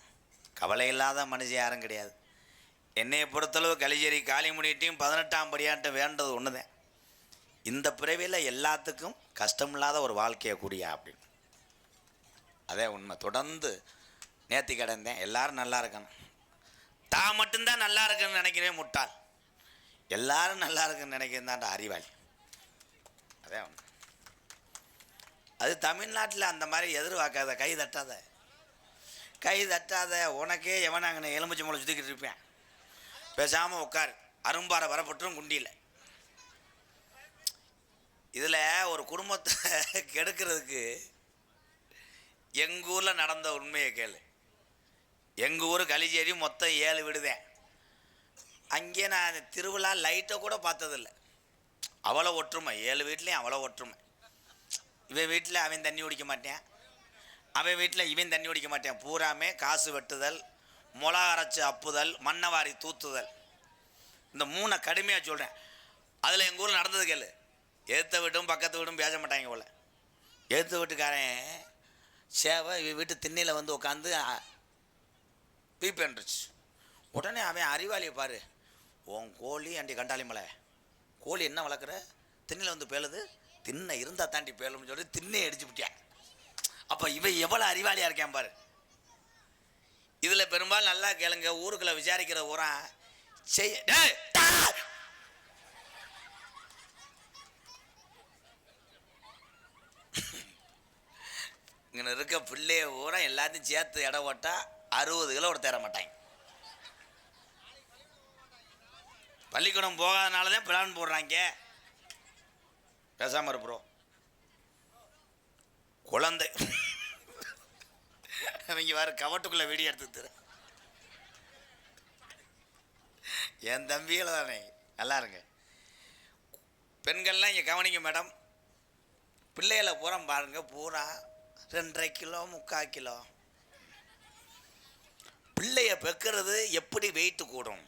கவலை இல்லாத மனுஷன் யாரும் கிடையாது. என்னையை பொறுத்தளவு கலிஜேரி காளிமுனிட்டையும் 18ஆம் படியான்ட்டு வேண்டது ஒன்று தான். இந்த பிறவியில் எல்லாத்துக்கும் கஷ்டமில்லாத ஒரு வாழ்க்கையை கூடியா அப்படின்னு. அதே உண்மை. தொடர்ந்து நேர்த்தி கிடந்தேன். எல்லாரும் நல்லா இருக்கணும். தான் மட்டும்தான் நல்லா இருக்குன்னு நினைக்கிறேன் முட்டாள். எல்லாரும் நல்லா இருக்குன்னு நினைக்கிறதான்டா அறிவாளி. அதே ஒன்று. அது தமிழ்நாட்டில் அந்த மாதிரி எதிர்பார்க்காத. கை தட்டாத உனக்கே எவனாங்கன்னு எலுமிச்சை மூளை சுற்றிக்கிட்டு இருப்பேன். பேசாமல் உட்கார். அரும்பாறை வரப்பட்டும் குண்டியில். இதில் ஒரு குடும்பத்தை கெடுக்கிறதுக்கு எங்கள் ஊரில் நடந்த உண்மையை கேளு. எங்கள் ஊர் கலிஜேரி மொத்தம் 7 வீடுதேன். அங்கே நான் திருவிழா லைட்டை கூட பார்த்ததில்லை. அவ்வளோ ஒற்றுமை. 7 வீட்லேயும் அவ்வளோ ஒற்றுமை. இவன் வீட்டில் அவன் தண்ணி குடிக்க மாட்டேன், அவன் வீட்டில் இவன் தண்ணி குடிக்க மாட்டேன். பூராமே காசு வெட்டுதல், மிளகா அரைச்சி அப்புதல், மண்ணை வாரி தூத்துதல். இந்த 3 கடுமையாக சொல்கிறேன். அதில் எங்கள் ஊரில் நடந்தது கேளு. ஏற்ற வீட்டும் பக்கத்து வீடும் பேச மாட்டாங்க போல். ஏற்ற வீட்டுக்காரன் சேவை வீட்டு திண்ணையில் வந்து உட்காந்து பீப்பேன்றுச்சு. உடனே அவன் அறிவாளியை பாரு. உன் கோழி அண்டி கண்டாளி மலை கோழி என்ன வளர்க்குற? திண்ணையில் வந்து பேலுது. திண்ணை இருந்தால் தாண்டி பேலும்னு சொல்லி திண்ணையை அடிச்சு விட்டியான். அப்போ இவன் எவ்வளோ அறிவாளியாக இருக்கான் பாரு. இதில் பெரும்பாலும் நல்லா கேளுங்க. ஊருக்குள்ள விசாரிக்கிற ஊரா செய்ய இங்கே இருக்க பிள்ளைய ஊரா எல்லாத்தையும் சேர்த்து இடம் போட்டால் 60 கிலோ தேர மாட்டாங்க. பள்ளிக்கூடம் போகாதனால தான் பிளான் போடுறாங்க. பேசாமல் இருப்போம். குழந்தை அவங்க வேறு கவட்டுக்குள்ளே வீடியோ எடுத்துட்டு என் தம்பிகளை தானே. நல்லா இருங்க பெண்கள்லாம். இங்கே கவனிங்க மேடம். பிள்ளைகளை பூரா பாருங்க. பூரா 2.5 கிலோ 3/4 கிலோ. பிள்ளைய பெக்கிறது எப்படி வெயிட்டு கூடும்?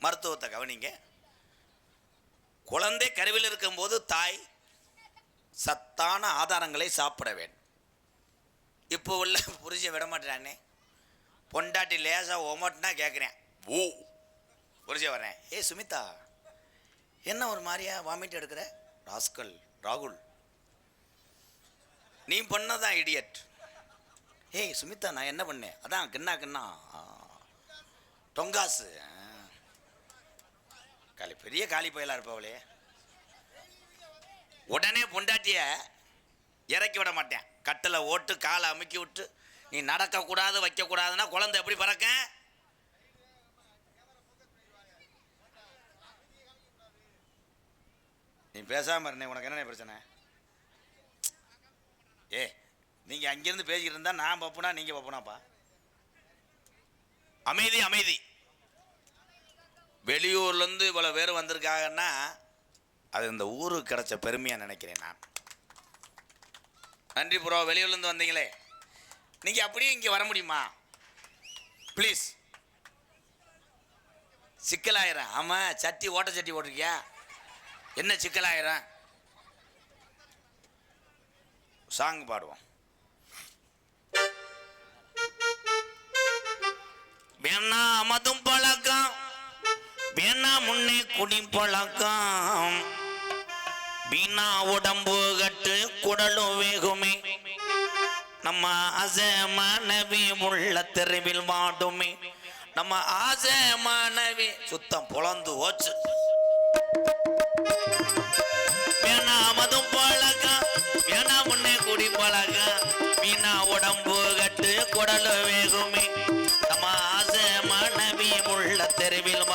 மருத்துவத்தை கவனிங்க. குழந்தை கருவில் இருக்கும்போது தாய் சத்தான ஆதாரங்களை சாப்பிட வேண்டும். இப்போ உள்ள புரிஞ்ச விட மாட்டேறானே. பொண்டாட்டி லேசாக ஒமட்டுனா கேட்குறேன். ஓ புரிஞ்ச வரேன். சுமிதா என்ன ஒரு மாதிரியா வாமிட் எடுக்கிற? ராஸ்கல் ராகுல் நீ பண்ணதான் இடியட். சுமிதா நான் என்ன பண்ணேன்? அதான் கிண்ணா டொங்காசு காலி பெரிய காலி பயலாக இருப்பவளே. உடனே பொண்டாட்டிய இறக்கி விட மாட்டேன். கட்டில் ஓட்டு காலை அமுக்கி விட்டு நீ நடக்கக்கூடாது வைக்கக்கூடாதுன்னா குழந்தை எப்படி பறக்க? நீ பேசாமல் இருந்தே. உனக்கு என்ன பிரச்சனை? நீங்கள் அங்கேருந்து பேசிக்கிட்டு இருந்தால் நான் பப்புனா நீங்கள் பப்புனாப்பா. அமைதி அமைதி. வெளியூர்லேருந்து இவ்வளோ பேர் வந்திருக்காங்கன்னா அது இந்த ஊருக்கு கிடைச்ச பெருமையாக நினைக்கிறேன் நான். நன்றி ப்ரோ. வெளியூர்லேருந்து வந்தீங்களே, நீங்கள் அப்படியே இங்கே வர முடியுமா ப்ளீஸ்? சிக்கலாயிரம். ஆமாம் சட்டி ஓட்ட சட்டி ஓட்டிருக்கியா? என்ன சிக்கலாயிரம்? சாங் பாடுவோம். வேணா மதும் பழக்கம், வேணா முன்னே குடி பழக்கம், வீணா உடம்பு கட்டு குடலும் வேகுமே, நம்ம ஆசை மனைவி உள்ள தெருவில் வாடுமே, நம்ம ஆசை மனைவி சுத்தம் பொழந்து ஓச்சு. வேணா மதும் பழக்கம், வேணா முன்னே குடி பழக்கம், வீணா உடம்பு கட்டு குடலும் வேகுமே, நம்ம ஆசை மனைவி உள்ள தெருவில்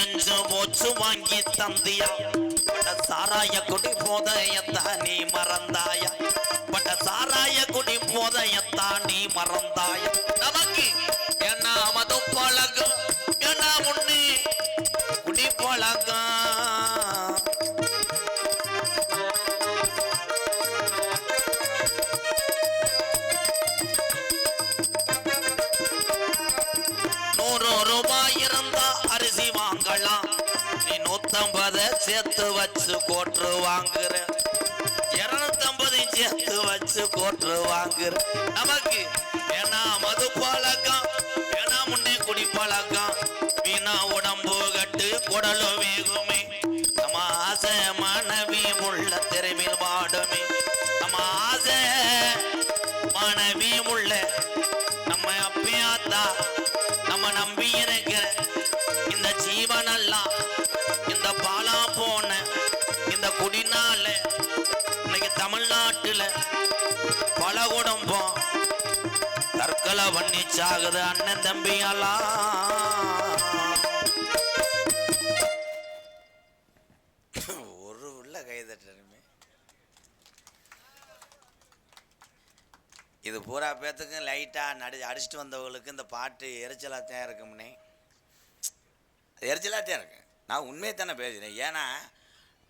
கஞ்சு மூச்சு வாங்கி தந்தியா பட்ட சாராய குடி போதையத்தான் நீ மறந்தாயா பட்ட சாராய குடி போதையத்தான் நீ மறந்தாயா நமக்கு என்ன மது பழகம் என்ன முன்னே குடி பழகம் ₹100 இருந்தா அரிசி வாங்கலாம் நீ 150 சேர்த்து வச்சு கோட்டு வாங்குற 250 சேர்த்து வச்சு கோட்டு வாங்குற நமக்கு ஏன்னா மது பழக்கம் ஏன்னா முன்னே குடி பழக்கம் வீணா உடம்பு கட்டு குடலு வேகுமே நம்ம ஆசை மனைவி உள்ள தெருவில் வாடுமே நம்ம ஆசை மனைவி உள்ள நம்ம அப்பையாத்தா நம்ம நம்பி இருக்கிற இந்த ஜீவனெல்லாம் இந்த பாலா போன இந்த குடினால இன்னைக்கு தமிழ்நாட்டுல பல குடும்பம் தற்கொலை பண்ணி சாகுது அண்ணன் தம்பியெல்லாம் ஒரு உள்ள கைதட்டுமே இது பூரா பேத்துக்கும் லைட்டாக அடிச்சுட்டு வந்தவங்களுக்கு இந்த பாட்டு எரிச்சலாத்தான் இருக்கும்னே எரிச்சலாத்தான் இருக்கு நான் உண்மையை தானே பேசுகிறேன் ஏன்னா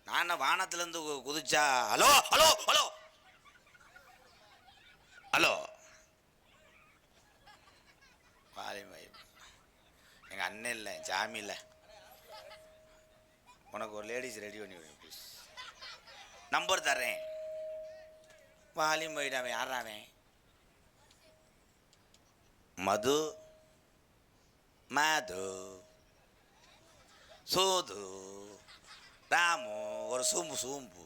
நான் வானத்துலேருந்து குதிச்சா ஹலோ ஹலோ ஹலோ ஹலோ வாலிமை எங்கள் அண்ணன் இல்லை ஜாமி இல்லை உனக்கு ஒரு லேடிஸ் ரெடி பண்ணி விடுங்க ப்ளீஸ் நம்பர் தர்றேன் வாலிமைடாவே யாராவே மது மது சோது ராமு ஒரு சூம்பு சூம்பு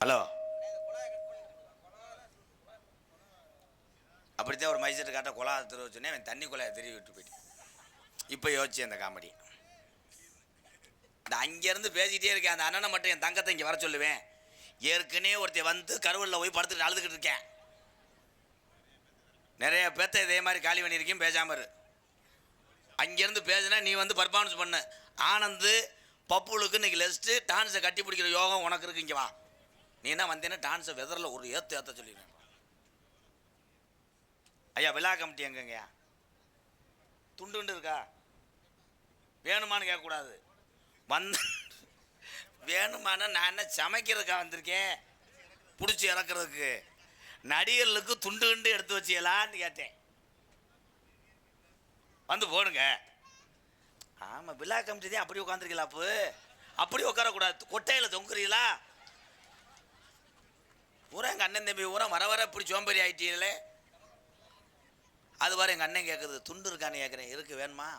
ஹலோ அப்படித்தான் ஒரு மைசெட்டு காட்ட குழா திரு வச்சுன்னே அவன் தண்ணி குழாயை திருவி விட்டு போயிட்டு இப்போ யோசிச்சு அந்த காமெடி இந்த அங்கேருந்து பேசிக்கிட்டே இருக்கேன் அந்த அண்ணனை மட்டும் என் தங்கத்தை இங்கே வர சொல்லுவேன் ஏற்கனவே ஒருத்தர் வந்து கருவலில் போய் படுத்துட்டு அழுதுகிட்டு இருக்கேன் நிறைய பேர்த்த இதே மாதிரி காலி பண்ணியிருக்கேன் பேசாமல் இரு அங்கேருந்து பேசுனா நீ வந்து பர்ஃபார்மன்ஸ் பண்ண ஆனந்து பப்புளுக்கு இன்னைக்கு லெஸ்ட்டு டான்ஸை கட்டி பிடிக்கிற யோகம் உனக்கு இருக்கு இங்கே வா நீ என்ன வந்தேன்னா டான்ஸை வெதரில் ஒரு ஏற்ற சொல்லிடுவேன் ஐயா விழா கமிட்டி எங்கங்கய்யா துண்டு இருக்கா வேணுமான்னு கேட்கக்கூடாது வந்து வேணுமானா நான் என்ன சமைக்கிறதுக்கா வந்திருக்கேன் பிடிச்சி இறக்குறதுக்கு நடிகர்களுக்கு துண்டு எடுத்து வச்சியலான்னு கேட்டேன் வந்து போடுங்க ஆமாம் விழா கமிட்டி தான் அப்படி உட்காந்துருக்கீங்களா அப்படி உட்காரக்கூடாது கொட்டையில் தொங்குறீங்களா பூரா எங்கள் அண்ணன் தம்பி பூரா வர இப்படி சோம்பேறி ஆகிட்டீங்களே அது வர எங்கள் அண்ணன் கேட்குறது துண்டு இருக்கான்னு கேட்குறேன் இருக்கு வேணுமா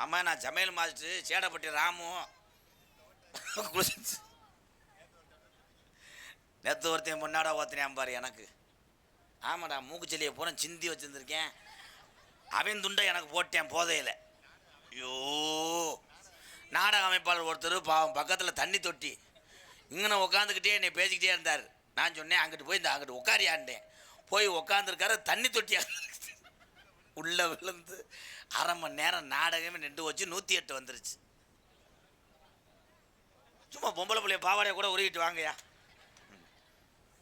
ஆமாம் நான் சமையல் மாஸ்டர் சேடப்பட்டி ராமு நேற்று ஒருத்தன் முன்னாடா ஓத்துனேன் பாரு எனக்கு ஆமாடா மூக்குச்செல்லியை பூரா சிந்தி வச்சுருந்துருக்கேன் அவன் துண்டை எனக்கு போட்டேன் போதையில் ஐயோ நாடக அமைப்பாளர் ஒருத்தர் பாவம் பக்கத்தில் தண்ணி தொட்டி இங்கே உட்காந்துக்கிட்டே என்னை பேசிக்கிட்டே இருந்தார் நான் சொன்னேன் அங்கிட்டு போய் இந்த அங்கிட்டு உட்காரியாண்டேன் போய் உட்காந்துருக்காரு தண்ணி தொட்டியா உள்ளே விழுந்து அரை மணி நேரம் நாடகமே நின்று வச்சு 108 வந்துருச்சு சும்மா பொம்பளை பிள்ளைய பாவாடையை கூட உருகிட்டு வாங்கயா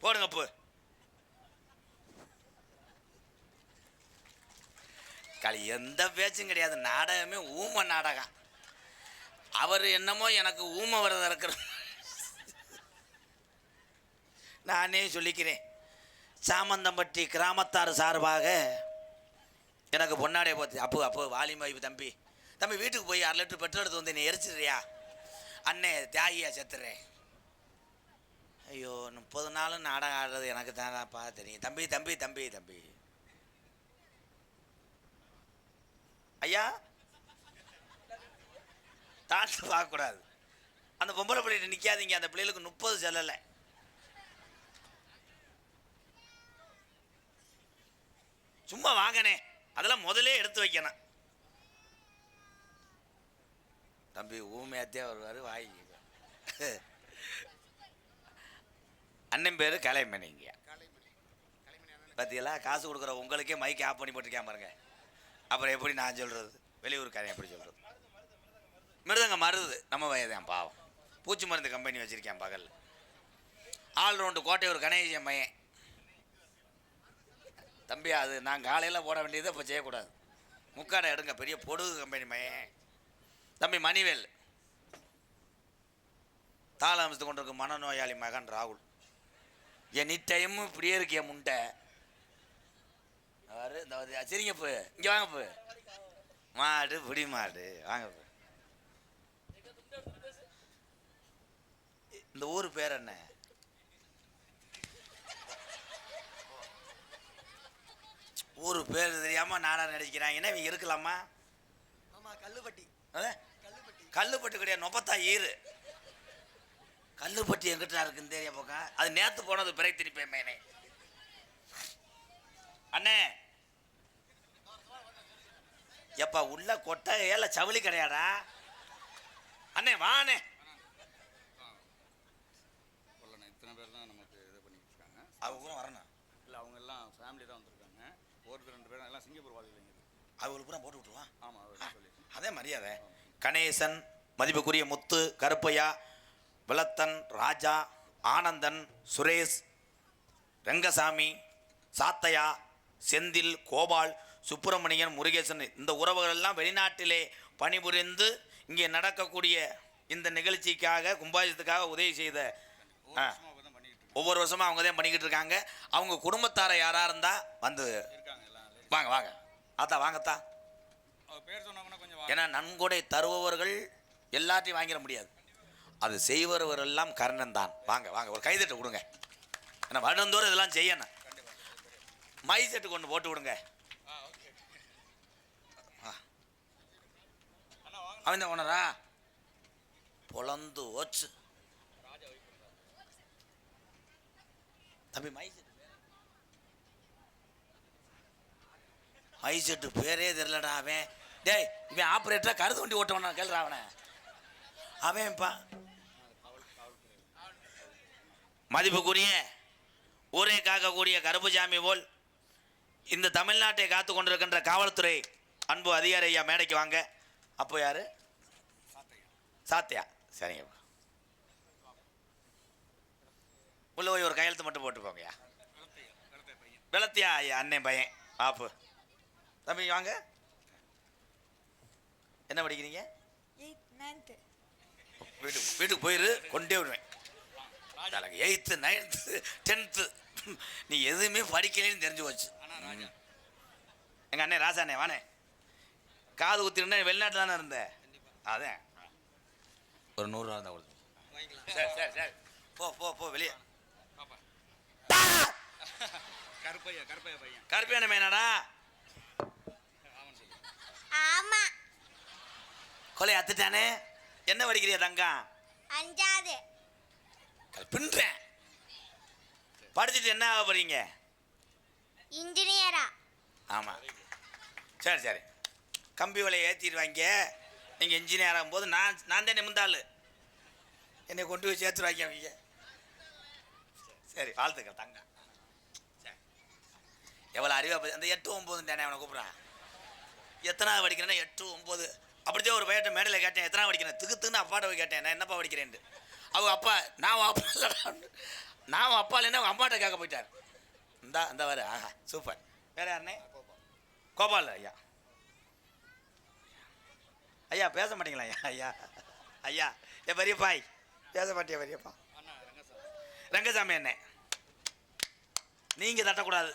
போடுங்க போ களி எந்த பேச்சும் கிடையாது நாடகமே ஊமை நாடகம் அவர் என்னமோ எனக்கு ஊமை வரத இருக்கிற நானே சொல்லிக்கிறேன் சாமந்தம்பட்டி கிராமத்தார் சார்பாக எனக்கு பொன்னாடைய போச்சு அப்போ வாலிமாய் தம்பி வீட்டுக்கு போய் 6 லிட்டர் பெட்ரோல் எடுத்து வந்து நீ எரிச்சிடுறியா அண்ணே தியாகியா செத்துறேன் ஐயோ 30 நாளும் நாடகம் ஆடுறது எனக்கு தானப்பா தெரியும் தம்பி ஐயா தாண்டி பார்க்கக்கூடாது அந்த பொம்பளை பிள்ளைகிட்ட நிற்காதீங்க அந்த பிள்ளைகளுக்கு 30 செல்லலை சும்மா வாங்கனே அதெல்லாம் முதலே எடுத்து வைக்கணும் தம்பி ஊமையாத்தே வருவார் வாங்கி அண்ணன் பேர் கலைமணிங்க பார்த்தீங்களா காசு கொடுக்குற உங்களுக்கே மைக்கு ஆஃப் பண்ணி போட்டிருக்கேன் பாருங்க அப்புறம் எப்படி நான் சொல்கிறது? வெளியூர்காரன் எப்படி சொல்கிறது? மிருதங்க மருது நம்ம வயதான் பாவம். பூச்சி மருந்து கம்பெனி வச்சுருக்கேன் பகலில். ஆல்ரவுண்டு கோட்டையூர் கணேசன் பையன். தம்பி அது நான் காலையில் போட வேண்டியதை இப்போ செய்யக்கூடாது. முக்காடை எடுங்க, பெரிய பொடுகு கம்பெனி பையன். தம்பி மணிவேல் தாள அமைத்து கொண்டிருக்க மனநோயாளி மகன் ராகுல். எனி டைமும் இப்படியே இருக்கிய முண்டை. சரிங்க போ, இங்கே வாங்க போ. மாடு பிடி மாடு வாங்க போ. இந்த ஊர் பேர் என்ன? ஊர் பேர் தெரியாம நாடகம் நடிக்கிறாங்கன்னா இவங்க இருக்கலாமா? கல்லுப்பட்டி. கல்லுப்பட்டி கிடையாது, நொப்பத்தா ஈரு. கல்லுப்பட்டி எங்கிட்ட இருக்குன்னு தெரிய போக்கா. அது நேத்து போனது பிறகு திருப்பி மேனே. அண்ணே எப்பா உள்ள கொட்டை ஏல சவுளி கிடையாடா அண்ணே? வாண்ணே. இத்தனை பேர் தான் நமக்கு இது பண்ணிட்டு இருக்காங்க. அவங்க கூட வரணும் இல்லை, அவங்க எல்லாம் ஃபேமிலி தான் வந்திருக்காங்க. ஒருத்தர் 2 பேரும் எல்லாம் சிங்கப்பூர் வாதிகள். அவங்களுக்கு பூரா போட்டு விட்டுருவான். ஆமாம், சொல்லி அதே மரியாதை. கணேசன், மதிப்புக்குரிய முத்து, கருப்பையா, விளத்தன், ராஜா, ஆனந்தன், சுரேஷ், ரங்கசாமி, சாத்தையா, செந்தில், கோபால், சுப்பிரமணியன், முருகேசன், இந்த உறவுகள் எல்லாம் வெளிநாட்டிலே பணிபுரிந்து இங்கே நடக்கக்கூடிய இந்த நிகழ்ச்சிக்காக கும்பாபிஷேகத்துக்காக உதவி செய்த ஒவ்வொரு வருஷமும் அவங்க தான் பண்ணிக்கிட்டு இருக்காங்க. அவங்க குடும்பத்தாரை யாராக இருந்தால் வந்து வாங்க வாங்க ஆத்தா வாங்கத்தா. பேர் சொன்னாங்கன்னா கொஞ்சம். ஏன்னா நன்கொடை தருபவர்கள் எல்லாத்தையும் வாங்கிட முடியாது. அது செய்பவர்கள் எல்லாம் கர்ணன் தான். வாங்க வாங்க ஒரு கைதட்டு கொடுங்க. ஏன்னா வருடந்தோறும் இதெல்லாம் செய்யணும். மை செட்டு கொண்டு போட்டு விடுங்க. அவன் தான் ஓனரா? பொலந்து ஓச்சு தம்பி. மை செட்டு பேரே தெரியலடா அவன். டேய் இவன் ஆப்ரேட்டரா கருது வண்டி ஓட்டவனா? கேள்றா அவனை. அவன்ப்பா மதிப்புக்குரிய ஊரே காக்கக்கூடிய கருப்புசாமி போல் இந்த தமிழ்நாட்டை காத்து கொண்டிருக்கின்ற காவல்துறை அன்பு அதிகாரி ஐயா மேடைக்கு வாங்க. அப்போ யாரு? சாத்தியா. சரிங்க, உள்ள போய் ஒரு கையெழுத்து மட்டும் போட்டு போங்கய்யா. வெளத்தியா ஐயா அண்ணன் பையன் ஆப்பு. தம்பி வாங்க. என்ன படிக்கிறீங்க? வீட்டுக்கு போயிரு, கொண்டே விடுவேன். 8th 9th 10th நீ எதுவுமே படிக்கலன்னு தெரிஞ்சு போச்சு. எங்கள் அண்ணே ராசாண்ணே வானே. காது குத்திருந்தா வெளிநாட்டில் தானே இருந்தேன். அதான் ஒரு 100 ரூபா இருந்தால் கொடுத்து. சரி சரி சரி போ போ போ வெளியே. கருப்பையா பையன். கருப்பையான மேனாடா? ஆமா. கொலை அத்துட்டானே. என்ன படிக்கிறியா தங்கம்? 5வது. பின்றேன். படிச்சுட்டு என்ன ஆக போறீங்க? இன்ஜினியரா. ஆமாம். சரி சரி கம்பி விலையை ஏற்றிடுவாங்க. நீங்கள் இன்ஜினியர் ஆகும்போது நான் தான் நிமிந்தாள். என்னை கொண்டு போய் சேர்த்துருவாங்க அவங்க. சரி வாழ்த்துக்கள் தங்க. சரி எவ்வளோ அறிவாக அந்த 8 9 தானே அவனை கூப்பிட்றான். எத்தனாவது படிக்கிறேன்னா 8 9. அப்படித்தான் ஒரு பையட்ட மேடையில் கேட்டேன், எத்தனாவது படிக்கிறேன்? திக்குன்னு அப்பாட்ட போய் கேட்டேன், நான் என்னப்பா படிக்கிறேன்ட்டு. அவங்க அப்பா நான் அப்பா இல்லைடா, நான் அப்பா இல்லைன்னா அவங்க அம்மாட்ட கேட்க போயிட்டார். இந்த வர ஆஹா சூப்பர். வேற யாருண்ணே? கோபால் ஐயா. ஐயா பேச மாட்டீங்களா? ஐயா ஐயா ஐயா ஏ பெரியப்பாய் பேச மாட்டியா பெரியப்பா? ரங்கசாமி என்ன நீங்கள் தட்டக்கூடாது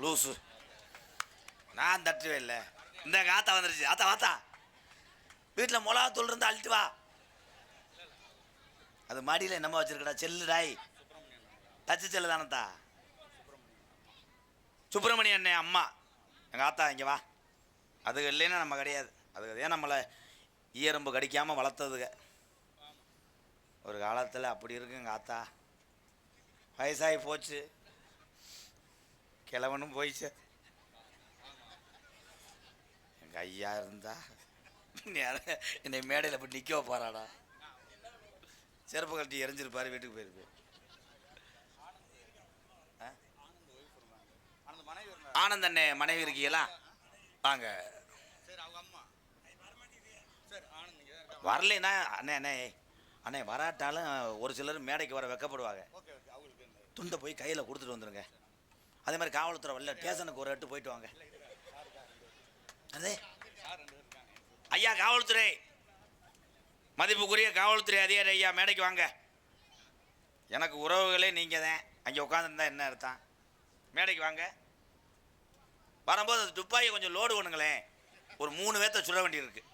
லூசு. நான் தட்டுவே இல்லை. இந்த ஆத்தா வந்துருச்சு. ஆத்தா வாத்தா வீட்டில் மிளகாத்தூள் இருந்து அழுட்டு வா. அது மாடியில் என்னம்மா வச்சிருக்கடா? செல்லுடாய் டச்சு செல்லு தானத்தா. சுப்பிரமணிய அண்ணே அம்மா எங்கள் ஆத்தா இங்கே வா. அதுக்கு இல்லைன்னா நம்ம கிடையாது. அதுக்கு ஏன் நம்மளை ஈயரம்பு கடிக்காமல் வளர்த்ததுங்க. ஒரு காலத்தில் அப்படி இருக்கு எங்கள் ஆத்தா. வயசாகி போச்சு, கிழவனும் போயிடுச்சு. எங்கள் ஐயா இருந்தா என்னை மேடையில் போய் நிற்க போகிறாடா. செருப்பு கட்டி எரிஞ்சிருப்பாரு, வீட்டுக்கு போயிருப்பேன். ஆனந்த் அண்ணே மனைவி இருக்கீங்களா? வாங்க. சரி அவங்க அம்மா சரி ஆனந்த் இங்கே தான் இருக்காங்க. வரலைன்னா அண்ணே அண்ணே அண்ணே வராட்டாலும் ஒரு சிலர் மேடைக்கு வர வெக்கப்படுவாங்க. ஓகே ஓகே அவங்களுக்கு என்ன? துண்டை போய் கையில் கொடுத்துட்டு வந்துடுங்க. அதே மாதிரி காவல்துறை வரல ஸ்டேஷனுக்கு ஒரு எட்டு போயிட்டு வாங்க. அதே சார் 2 பேர் இருக்காங்க. ஐயா காவல்துறை, மதிப்புக்குரிய காவல்துறை அதிகாரி ஐயா மேடைக்கு வாங்க. எனக்கு உறவுகளே நீங்கள் தான். அங்கே உட்காந்துருந்தா என்ன அர்த்தம்? மேடைக்கு வாங்க. வரும்போது அது துப்பாக்கி கொஞ்சம் லோடு பண்ணுங்களேன். ஒரு 3 பேர்த்த சுட வேண்டியிருக்கு.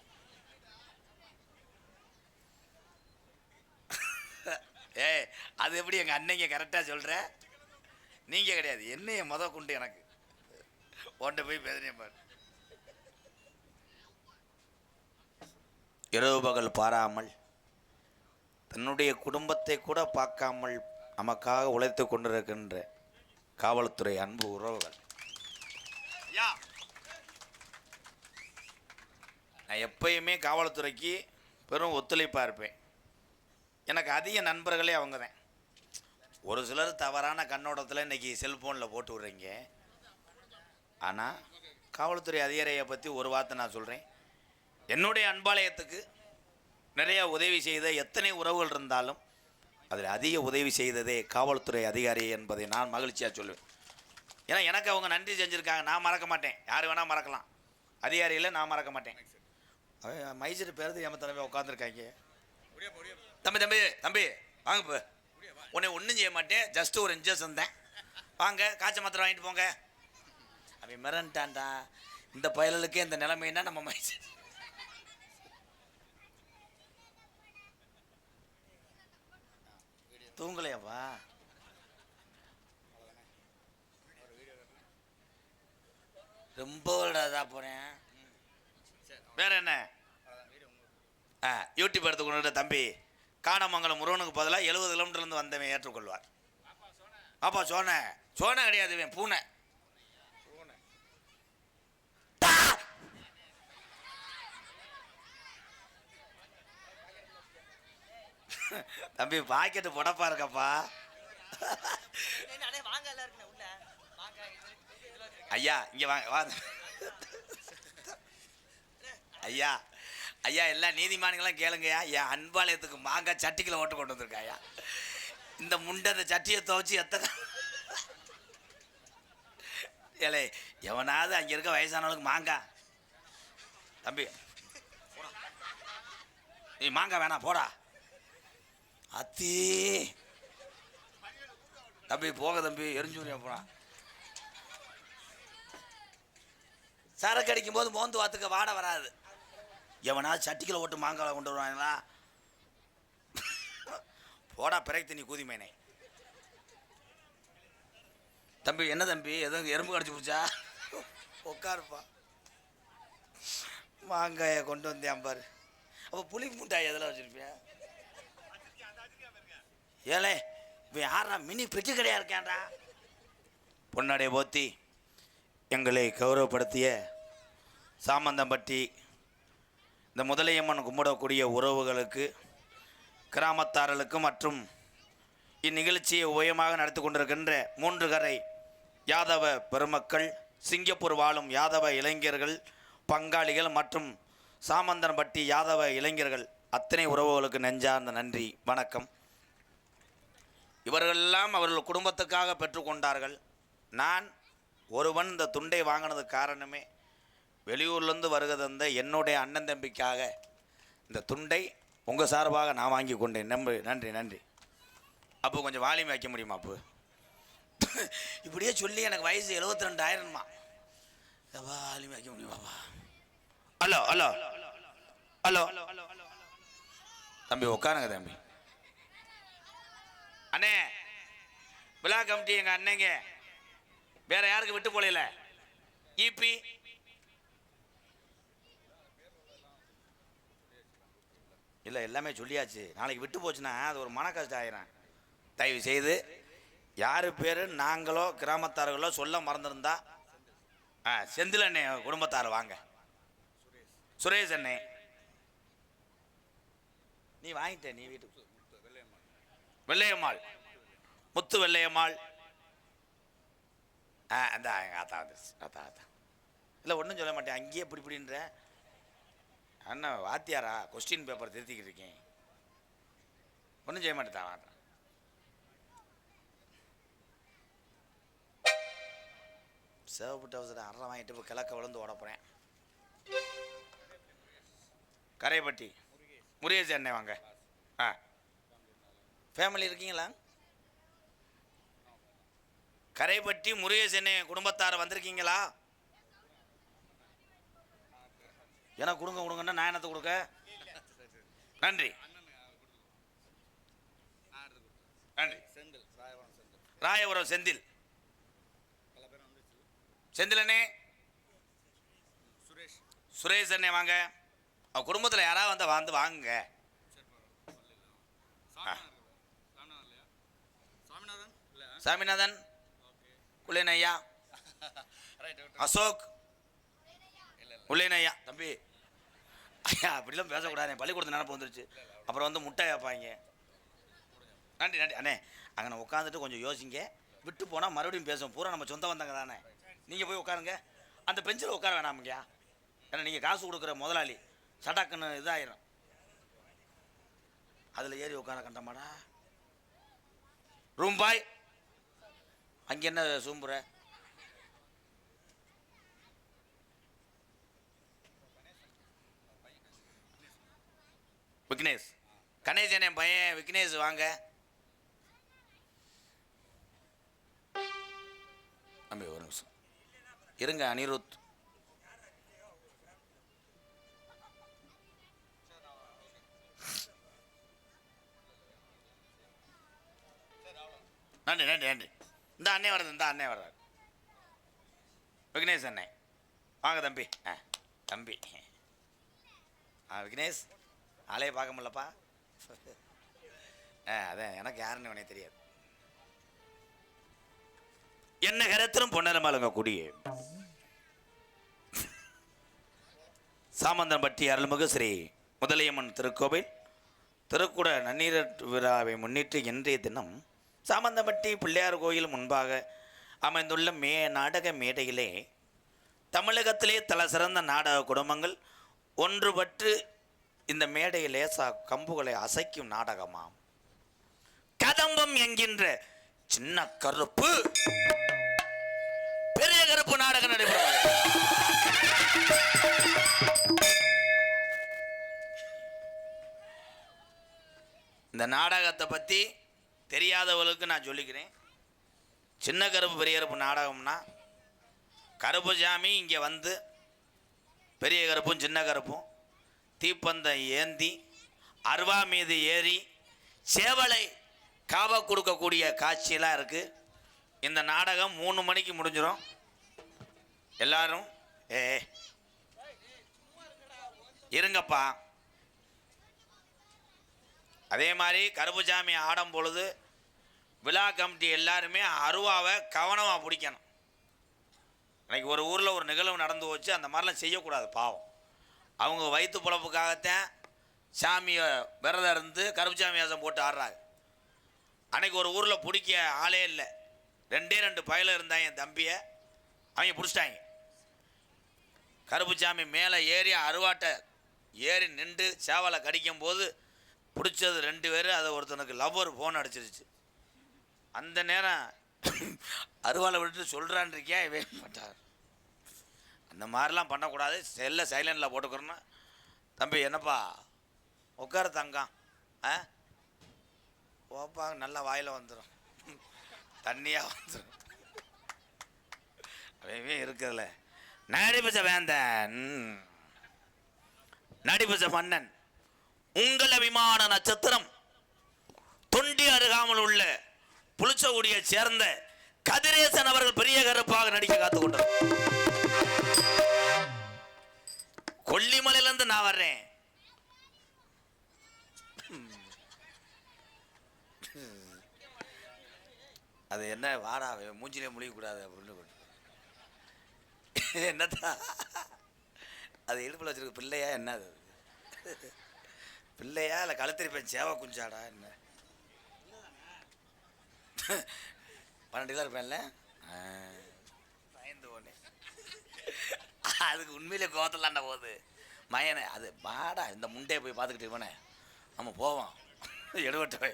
ஏய் அது எப்படி எங்கள் அன்னைங்க கரெக்டாக சொல்கிற? நீங்கள் கிடையாது, என்னைய கொண்டு எனக்கு ஓட்ட போய் பேசுறேன் பாரு. இரவு பகல் பாராமல் தன்னுடைய குடும்பத்தை கூட பார்க்காமல் நமக்காக உழைத்து கொண்டிருக்கின்ற காவல்துறை அன்பு உறவுகள். ஐயா நான் எப்பயுமே காவல்துறைக்கு பெரும் ஒத்துழைப்பாக இருப்பேன். எனக்கு அதிக நண்பர்களே அவங்க தான். ஒரு சிலர் தவறான கண்ணோட்டத்தில் இன்றைக்கி செல்ஃபோனில் போட்டு விட்றீங்க. ஆனால் காவல்துறை அதிகாரியை பற்றி ஒரு வார்த்தை நான் சொல்கிறேன். என்னுடைய அன்பாலயத்துக்கு நிறைய உதவி செய்த எத்தனை உறவுகள் இருந்தாலும் அதில் அதிக உதவி செய்ததே காவல்துறை அதிகாரி என்பதை நான் மகிழ்ச்சியாக சொல்லுவேன். ஏன்னா எனக்கு அவங்க நன்றி செஞ்சுருக்காங்க. நான் மறக்க மாட்டேன். யார் வேணால் மறக்கலாம், அதிகாரியில் நான் மறக்க மாட்டேன். மைசூர் பேர் எம்ம தலைமை உட்காந்துருக்காங்க. தம்பி தம்பி தம்பி வாங்க. இப்போ உன்னை ஒன்றும் செய்ய மாட்டேன், ஜஸ்ட் ஒரு இன்ஜெக்ஷன் தான். வாங்க காய்ச்சல் மாத்திரை வாங்கிட்டு போங்க. அவன் மிரண்டான்டா. இந்த பயலுக்கே இந்த நிலைமைன்னா நம்ம மைசூர் தூங்கலையாப்பா. ரொம்ப தான் போகிறேன். வேற என்ன? யூடியூப் எடுத்துக்கொண்டு தம்பி காணமங்கலம் முருகனுக்கு பதிலாக 70 கிலோமீட்டர்லேருந்து வந்தவன் ஏற்றுக்கொள்வார். அப்பா சோனை சோனை கிடையாது, இவன் பூனை. தம்பி பாக்கெட்டு புடப்பா இருக்கப்பா. வாங்க எல்லாருக்கும் உள்ள வாங்க. ஐயா இங்கே வாங்க வாங்க. ஐயா ஐயா எல்லா நீதிமான்களும் கேளுங்கய்யா. என் அன்பாலயத்துக்கு மாங்காய் சட்டிக்கில் ஓட்டு கொண்டு வந்திருக்காயா. இந்த முண்டை அந்த சட்டியை துவச்சி எத்தனை ஏலே எவனாவது அங்கே இருக்க வயசானவளுக்கு மாங்காய். தம்பி நீ மாங்காய் வேணாம் போடா. அத்தி தம்பி போக தம்பி எரிஞ்சூரியா போனா. சரக்கு அடிக்கும் போது மோந்து வாத்துக்க வாட வராது. எவனாவது சட்டிக்கில் ஓட்டு மாங்காய் கொண்டு வருவாங்களா? போடா பிறகு தண்ணி கூதிமேனே. தம்பி என்ன தம்பி எதுவும் எறும்பு கடிச்சு பிடிச்சா? உட்காருப்பா. மாங்காயை கொண்டு வந்தேன் பாரு. அப்போ புளி முட்டாய் எதில் வச்சுருப்பியா? ஏலே இப்போ யாரா மினி பெட்டி கடையாக இருக்கேன்டா. பொன்னாடைய போத்தி எங்களை கௌரவப்படுத்திய சாமந்தம்பட்டி இந்த முதலையம்மன் கும்பிடக்கூடிய உறவுகளுக்கு, கிராமத்தார்களுக்கு மற்றும் இந்நிகழ்ச்சியை உயமாக நடத்தி கொண்டிருக்கின்ற 3 கரை யாதவ பெருமக்கள், சிங்கப்பூர் வாழும் யாதவ இளைஞர்கள், பங்காளிகள் மற்றும் சாமந்தன்பட்டி யாதவ இளைஞர்கள் அத்தனை உறவுகளுக்கு நெஞ்சார்ந்த நன்றி வணக்கம். இவர்களெல்லாம் அவர்கள் குடும்பத்துக்காக பெற்றுக்கொண்டார்கள். நான் ஒருவன் இந்த துண்டை வாங்கினதுக்கு காரணமே வெளியூர்லேருந்து வருகை தந்த என்னுடைய அண்ணன் தம்பிக்காக இந்த துண்டை உங்கள் சார்பாக நான் வாங்கி கொண்டேன். நன்றி நன்றி. அப்போ கொஞ்சம் வால்யூம் வைக்க முடியுமா? அப்போ இப்படியே சொல்லி எனக்கு வயசு 72,000மா. வால்யூம் வைக்க முடியுமாப்பா? ஹலோ ஹலோ ஹலோ தம்பி உட்காருங்க தம்பி. அண்ணே விழா கமிட்டி எங்கள் அண்ணங்க வேற யாருக்கு விட்டு போல இபி இல்லை எல்லாமே சொல்லியாச்சு. நாளைக்கு விட்டு போச்சுன்னா அது ஒரு மன கஷ்டம் ஆயிரும். தயவு செய்து யார் பேர் நாங்களோ கிராமத்தார்களோ சொல்ல மறந்துருந்தா செந்தில் அண்ணே குடும்பத்தார் வாங்க. சுரேஷ் அண்ணே நீ வாங்கிட்ட நீ வீட்டுக்கு. வெள்ளையம்மாள் முத்து வெள்ளையம்மாள் அந்த எங்கள் ஆத்தா வந்துருச்சு. ஆத்தா இல்லை ஒன்றும் சொல்ல மாட்டேன், அங்கேயே இப்படின்ற அண்ணா வாத்தியாரா, கொஸ்டின் பேப்பர் திருத்திக்கிட்டு இருக்கேன், ஒன்றும் செய்ய மாட்டேன் தான். சிவப்பு டவுசர் அரை வாங்கிட்டு இப்போ கிழக்க விழுந்து ஓட போகிறேன். கரைப்பட்டி முருகேசன் அண்ணே வாங்க. ஆ ஃபேமிலி இருக்கீங்களா? கரைப்பட்டி முருகேசன் குடும்பத்தார் வந்திருக்கீங்களா? எனக்கு கொடுங்கன்னா நான் என்னத்தை கொடுக்க? நன்றி நன்றி. ராயபுரம் செந்தில் செந்திலண்ணே, சுரேஷ் அண்ணே வாங்க. அவ குடும்பத்தில் யாராவது வந்து வாங்குங்க. சாமிநாதன், குலேனையா, அசோக், குலேனையா. தம்பி ஐயா அப்படிலாம் பேசக்கூடாது, பள்ளிக்கூடத்து நினப்பு வந்துருச்சு. அப்புறம் வந்து முட்டை கேட்பாங்க. நன்றி நன்றி அண்ணே. அங்கே உட்காந்துட்டு கொஞ்சம் யோசிங்க, விட்டு போனால் மறுபடியும் பேசுவோம். பூரா நம்ம சொந்த வந்தங்க தானே. நீங்கள் போய் உட்காருங்க, அந்த பெஞ்சில் உட்கார வேணாமுங்கய்யா. ஏன்னா நீங்கள் காசு கொடுக்குற முதலாளி, சடாக்குன்னு இதாயிரும். அதில் ஏறி உட்கார கண்டமாடா. ரூம் பாய், அங்கே என்ன சூம்புற? விக்னேஷ், கணேசன் என் பையன் விக்னேஷ் வாங்க. தம்பி ஒரு நிமிஷம் இருங்க. அனிருத், நன்றி நன்றி நன்றி. இந்த அண்ணே வர்றது, இந்த அண்ணே வர்றாரு. விக்னேஷ் அண்ணே வாங்க தம்பி. தம்பி விக்னேஷ், ஆளையே பார்க்க முடியலப்பா. அதான் எனக்கு யாருன்னு உனக்கு தெரியாது. என்ன கரத்திலும் பொன்னரமாலுங்க குடியே சாமந்தன்பட்டி அருள்மிகு ஸ்ரீ முதலியம்மன் திருக்கோவில் திருக்குட நன்னீரட்டு விழாவை முன்னிட்டு இன்றைய தினம் சாமந்தன்பட்டி பிள்ளையார் கோயில் முன்பாக அமைந்துள்ள நாடக மேடையிலே தமிழகத்திலே தலை சிறந்த நாடக குடும்பங்கள் ஒன்றுபட்டு இந்த மேடையில் லேசா கம்புகளை அசைக்கும் நாடகமாம் கதம்பம் என்கின்ற சின்ன கருப்பு பெரிய கருப்பு நாடகம் நடைபெறும். இந்த நாடகத்தை பற்றி தெரியாதவர்களுக்கு நான் சொல்லிக்கிறேன். சின்ன கருப்பு பெரிய கருப்பு நாடகம்னா கருப்பு சாமி இங்கே வந்து பெரிய கருப்பும் சின்ன கருப்பும் தீப்பந்தம் ஏந்தி அருவா மீது ஏறி சேவலை காவ கொடுக்கக்கூடிய காட்சியெல்லாம் இருக்குது. இந்த நாடகம் 3 மணிக்கு முடிஞ்சிடும். எல்லாரும் இருங்கப்பா. அதே மாதிரி கருப்புசாமி ஆடும் பொழுது விழா கமிட்டி எல்லாருமே அருவாவை கவனமாக பிடிக்கணும். அன்றைக்கி ஒரு ஊரில் ஒரு நிகழ்வு நடந்து போச்சு, அந்த மாதிரிலாம் செய்யக்கூடாது. பாவம், அவங்க வயிற்று பொழப்புக்காகத்தான் சாமியை விரதம் இருந்து கருப்புசாமி வேஷம் போட்டு ஆடுறாங்க. அன்றைக்கி ஒரு ஊரில் பிடிக்க ஆளே இல்லை, 2 பயல இருந்தாங்க. என் தம்பியை அவங்க பிடிச்சிட்டாங்க. கருப்புசாமி மேலே ஏறி அருவாட்டை ஏறி நின்று சேவலை கடிக்கும் போது பிடிச்சது 2 பேர். அதை ஒருத்தனுக்கு லவ்வர் ஃபோன் அடிச்சிருச்சு. அந்த நேரம் அருவாலை விட்டுட்டு சொல்கிறான் இருக்கியா இவே மாட்டார். அந்த மாதிரிலாம் பண்ணக்கூடாது. செல்லை சைலண்டில் போட்டுக்கிறோன்னா தம்பி என்னப்பா உட்கார தங்கம் ஓப்பா நல்லா வாயில் வந்துடும், தண்ணியாக வந்துடும். அவே இருக்குதுல்ல நடிபச வேந்தன் நடிபச மன்னன் உங்கள் அபிமான நட்சத்திரம் தொண்டி அருகாமல் உள்ள புளிச்சகுடியை சேர்ந்த கதிரேசன் அவர்கள் பெரிய கருப்பாக நடிக்க காத்துக் கொண்டார். கொல்லிமலையிலிருந்து நான் வர்றேன். அது என்ன வாடா மூஞ்சிலே முழிக்கக்கூடாது அப்படின்னு என்னத்தா அது இடுப்பில் வச்சிருக்க பிள்ளையா என்ன அது பிள்ளையா இல்லை கழுத்திருப்பேன் சேவை குஞ்சாடா என்ன 12 கிலோ இருப்பேன்ல பயந்து ஒன்று அதுக்கு உண்மையிலே கோவத்திலாண்ட போகுது மயனே. அது பாடா இந்த முண்டையை போய் பார்த்துக்கிட்டு இவனே நம்ம போவோம் எடுவட்டவே.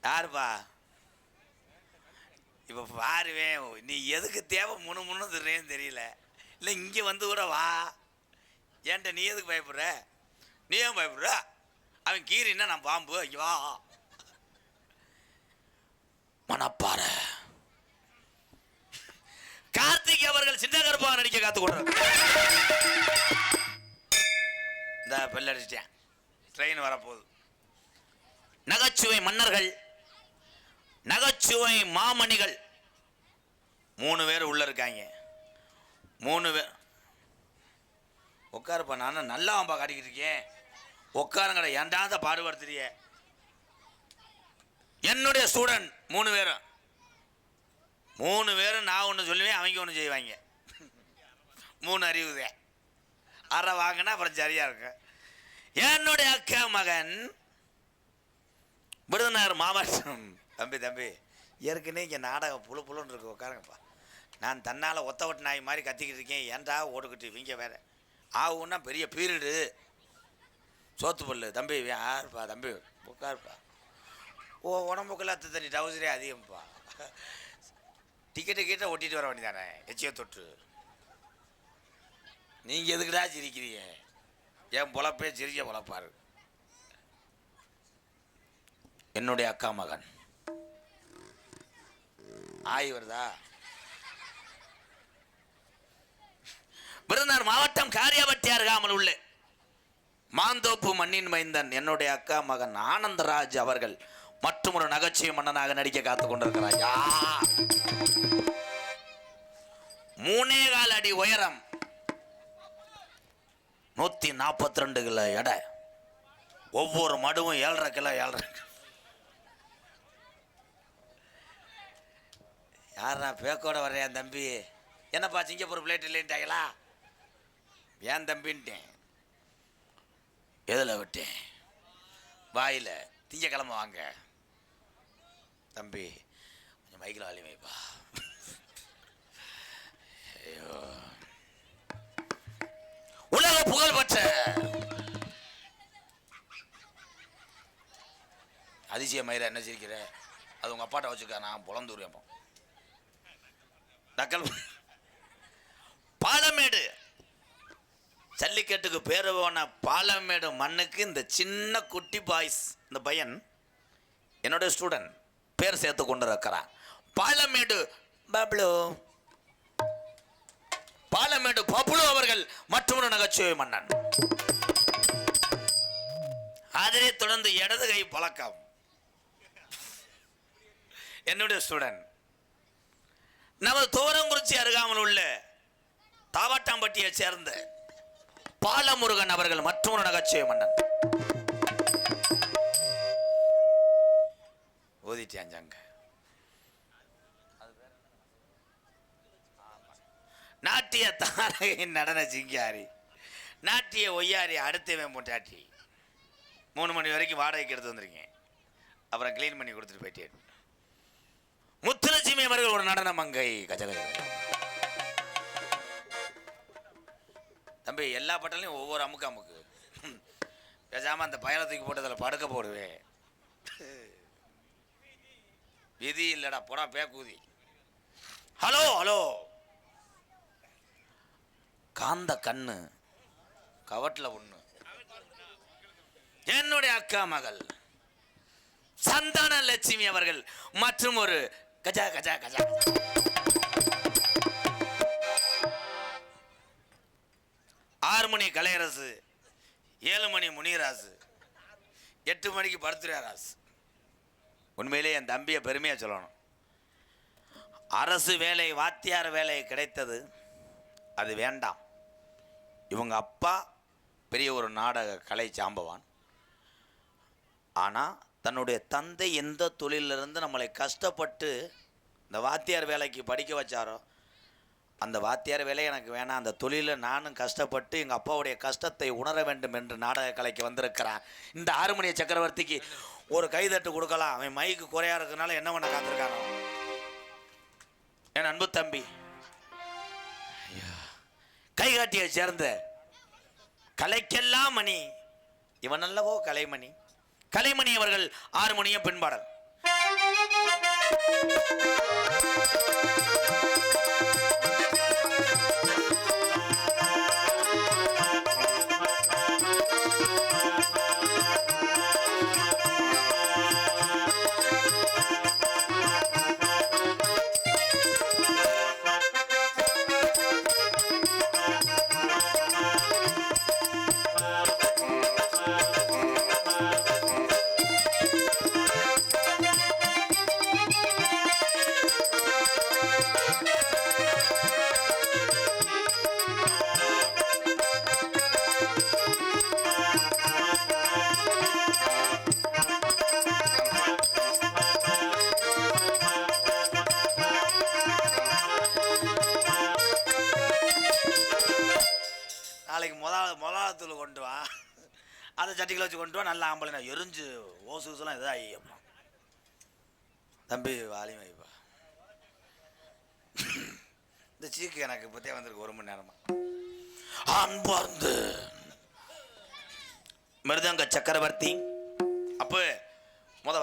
யாருப்பா இப்போ பாருவேன், நீ எதுக்கு தேவை முன்னு திருறேன்னு தெரியல. இல்லை இங்கே வந்து கூட வா, ஏன்ட்ட நீ எதுக்கு பயப்படுற? நீ ஏன் பயப்படுற? அவன் கீரின்னா நான் பாம்பு, இங்கே வா. மணப்பாறை கார்த்திக் அவர்கள் சின்ன கருப்பா நடிக்க காத்துக்கொடுறார். இந்த பெல் அடிச்சிட்டேன், ட்ரெயின் வரப்போகுது. நகைச்சுவை மன்னர்கள், நகைச்சுவை மாமணிகள் 3 பேர் உள்ள இருக்காங்க. 3 பேர் உட்காருப்பா. நானும் நல்லா அம்பா காட்டிக்கிட்டு இருக்கேன். உட்காருங்கடா, ஏன்டாத பாடுபடுத்துறிய. என்னுடைய ஸ்டூடெண்ட் 3 பேரும் 3 பேரும் நான் ஒன்று சொல்லுவேன், அவங்க ஒன்று செய்வாங்க. 3 அறிவுதே. அரை வாங்கினா அப்புறம் சரியா இருக்கு. என்னுடைய அக்கா மகன் விருதுநகர் மாவட்டம். தம்பி ஏற்கனவே இங்கே நாடகம் புழுன்னு இருக்கு, உட்காருங்கப்பா. நான் தன்னால் ஒத்த ஒட்டு நாய் மாதிரி கத்திக்கிட்டு இருக்கேன், ஏன்டா ஓடுக்கிட்டு இவங்க வேற ஆகுன்னா பெரிய பீரியடு சோத்து பல்லு. தம்பி யாருப்பா தம்பி, உட்காருப்பா. உடம்புக்கெல்லாம் தண்ணி டவுசரே அதிகம்ப்பா. டிக்கெட்டு கீட்டை ஒட்டிட்டு வர வேண்டியதானே எச்சியை தொட்டு. நீங்கள் எதுக்குடா சிரிக்கிறீங்க? என் பொழப்பே சிரிக்க பொழப்பாரு. என்னுடைய அக்கா மகன் ஆய் வருதா? விருதுநகர் மாவட்டம் காரியாபட்டி அருகாமல் உள்ள மாந்தோப்பு மண்ணின் மைந்தன் என்னுடைய அக்கா மகன் ஆனந்தராஜ் அவர்கள் மற்றும் ஒரு நகைச்சுவை மன்னனாக நடிக்க காத்துக் கொண்டிருக்கிறார். 3.25 அடி உயரம், 142 கிலோ எடை, ஒவ்வொரு மடுவும் 7.5 கிலோ. யாரா பேக்கோட வர்றேன் தம்பி? என்னப்பா சிங்கப்பூர் பிளேட் இல்லைன்ட்டாங்களா? ஏன் தம்பின்ட்டேன். எதில் விட்டேன்? வாயில். திங்கக்கிழமை வாங்க தம்பி, கொஞ்சம் மைக்கில் வாலி வைப்பா. ஐயோ, உலக புகழ் பெற்ற அதிசய மயிர என்ன சிரிக்கிற? அது உங்கள் அப்பாட்ட வச்சுக்க, நான் புலந்தூரியப்போம். நக்கல் பாலமேடு ஜல்லிக்கட்டுக்கு பேர் போன பாலமேடு மண்ணுக்கு இந்த சின்ன குட்டி பாய்ஸ், இந்த பையன் என்னோட ஸ்டூடெண்ட், பேர் சேர்த்து கொண்டு இருக்கிறான். பாலமேடு பப்ளு, பாலமேடு பப்ளு அவர்கள் மற்றொரு நகைச்சுவை மன்னன். அதனை தொடர்ந்து இடது கை பழக்கம் என்னுடைய ஸ்டூடெண்ட். நமது தோரங்குறிச்சி அருகாமல் உள்ள தாவட்டாம்பட்டியை சேர்ந்த பாலமுருகன் அவர்கள் மற்றொரு நகைச்சுவை மன்னன். ஓதிட்டாங்க. நாட்டிய தாரகையின் நடன சிங்காரி, நாட்டிய ஒய்யாரி அடுத்தவன் பொண்டாட்டி. 3 மணி வரைக்கும் வாடகைக்கு எடுத்து வந்திருக்கேன், அப்புறம் கிளீன் பண்ணி கொடுத்துட்டு போயிட்டேன். முத்துலட்சுமி அவர்கள் ஒரு நடன மங்கை. கஜகஜ தம்பி, எல்லா பட்டலையும் ஒவ்வொரு அமுக்கு. பேசாம அந்த பயணத்துக்கு போட்டதில் படுக்க போடுவேன். விதி இல்லடா, போடா பேக்கூதி. ஹலோ ஹலோ, காந்த கண்ணு கவட்டில் ஒண்ணு. என்னுடைய அக்கா மகள் சந்தான லட்சுமி அவர்கள் மற்றும் ஒரு கஜா கஜா கஜா. 6 மணி கலையரசு, 7 மணி முனியராசு, 8 மணிக்கு பருத்துராராசு. உண்மையிலே என் தம்பியை பெருமையாக சொல்லணும். அரசு வேலை, வாத்தியார் வேலை கிடைத்தது, அது வேண்டாம். இவங்க அப்பா பெரிய ஒரு நாடக கலை சாம்பவான். ஆனால் தன்னுடைய தந்தை எந்த தொழிலிருந்து நம்மளை கஷ்டப்பட்டு இந்த வாத்தியார் வேலைக்கு படிக்க வச்சாரோ, அந்த வாத்தியார் வேலை எனக்கு வேணாம், அந்த தொழிலில் நானும் கஷ்டப்பட்டு எங்கள் அப்பாவுடைய கஷ்டத்தை உணர வேண்டும் என்று நாடக கலைக்கு வந்திருக்கிறான். இந்த 6 மணி சக்கரவர்த்திக்கு ஒரு கைதட்டு கொடுக்கலாம். அவன் மைக்கு குறையா இருக்கிறதுனால என்ன பண்ண காத்திருக்கானோ. என் அன்பு தம்பி கைகாட்டியை சேர்ந்த கலைக்கெல்லாம் மணி இவன் அல்லவோ கலைமணி. கலைமணி அவர்கள் ஆறுமணியம் பின்பாடல். நாளைக்கு முதலாளத்தில் கொண்டு வா, அதை சட்டிகளை வச்சு கொண்டு வா. நல்லா ஆம்பளை நான் எரிஞ்சு ஓசுலாம் இதாக ஆகி அப்புறம் தம்பி வாலியும் வைப்பா. இந்த சீக்கு எனக்கு இப்போத்தே வந்திருக்கு 1 மணி நேரமா. அன்பார்ந்து மிருதங்க சக்கரவர்த்தி அப்போ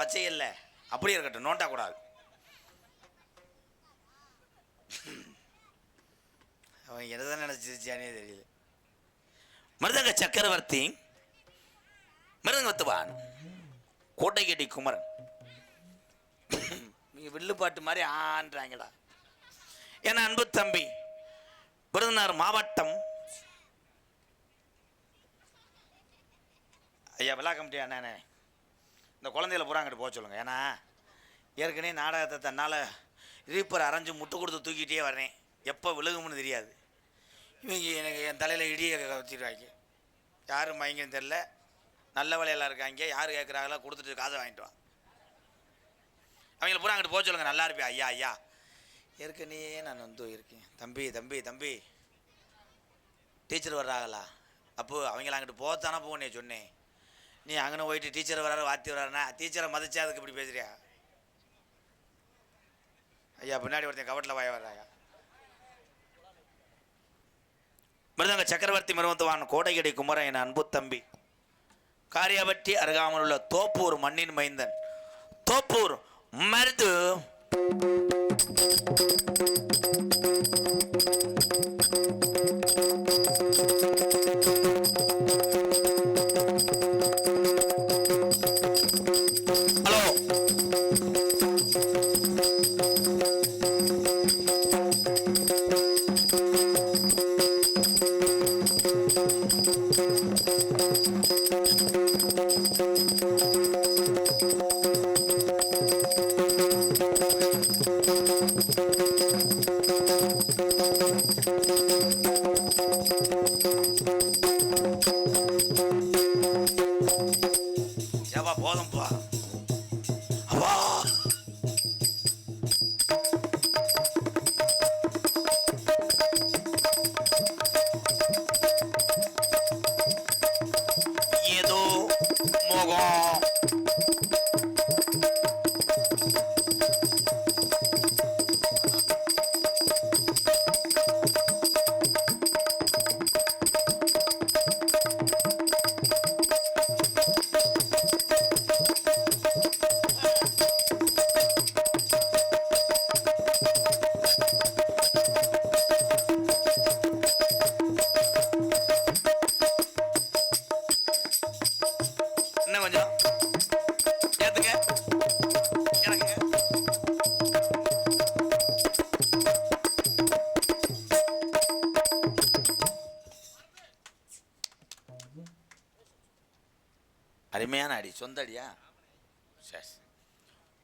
வச்சே இல்லை, அப்படியே இருக்கட்டும், நோண்டா கூடாது. அவன் என்னதான் நினைச்சிருச்சானே தெரியல. மிருதங்க சக்கரவர்த்தி மிருதங்கத்துவான் கோட்டைக்கேட்டி குமரன். நீங்க வில்லுப்பாட்டு மாதிரி ஆன்றாங்கடா. என் அன்பு தம்பி விருதுநகர் மாவட்டம் ஐயா விழா கமிட்டி அண்ணே, இந்த குழந்தைகளை பூரா அங்கிட்டு போக சொல்லுங்க. ஏன்னா ஏற்கனவே நாடகத்தை தன்னால் ரீப்பர் அரைஞ்சு முட்டு கொடுத்து தூக்கிட்டே வரேன், எப்போ விழுகும்னு தெரியாது. இவங்க எனக்கு என் தலையில் இடியை வச்சுருவாங்க. யாரும் மயங்கன்னு தெரில, நல்ல வேலையெல்லாம் இருக்காங்க, யார் கேட்குறாங்களோ கொடுத்துட்டு காசை வாங்கிட்டு வா. அவங்கள பூரா அங்கிட்டு போக சொல்லுங்க. நல்லா இருப்பேன் ஐயா ஐயா. ஏற்கனவே நான் இருக்கேன். தம்பி தம்பி தம்பி டீச்சர் வர்றாங்களா? அப்போ அவங்கள அங்கிட்டு போகத்தானே போனே சொன்னேன். நீ அங்கே போயிட்டு டீச்சர் வர்றாரு வாத்தி வர்றாருன்னா டீச்சரை மதிச்சா அதுக்கு இப்படி பேசுறியா? ஐயா பின்னாடி ஒருத்தன் கவட்டில் வாய வர்றாங்க. மிருதங்க சக்கரவர்த்தி மிருவத்துவான் கோடையடி குமரன் என் அன்பு தம்பி காரியாபட்டி அருகாமல் உள்ள தோப்பூர் மண்ணின் மைந்தன் தோப்பூர் மருது. போதும்பா அப்பா. ஏதோ மோகம் கொஞ்சம் ஏத்துங்க எனக்கு. அருமையான அடி, சொந்த அடியா? சரி.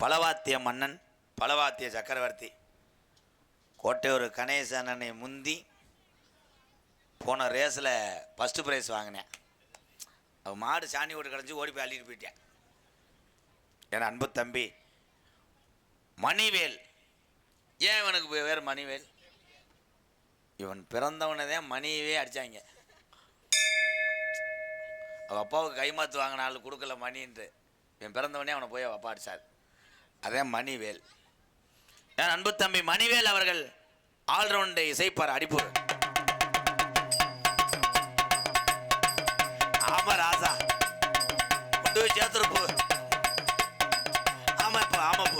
பலவாத்திய மன்னன் பலவாத்திய சக்கரவர்த்தி கோட்டையூர் கணேசனை முந்தி போன ரேஸில் ஃபஸ்ட்டு ப்ரைஸ் வாங்கினேன். அவன் மாடு சாணி ஓட்டு கிடச்சி ஓடி போய் அள்ளிட்டு போயிட்டேன். என் அன்பு தம்பி மணிவேல். ஏன் இவனுக்கு வேறு மணிவேல்? இவன் பிறந்தவனதான் மணியவே அடித்தாங்க. அவள் அப்பாவுக்கு கைமாத்து வாங்கின ஆள் கொடுக்கல மணின்ட்டு, இவன் பிறந்தவனே அவனை போய் அவள் அப்பா அடித்தார். அதே மணிவேல். என் அன்பு தம்பி மணிவேல் அவர்கள் ஆல்ரவுண்டை இசைப்பார் அடிப்பு. ஆமா ராசா கொண்டு போய் சேர்த்துருப்பு. ஆமா இப்போ ஆமா போ.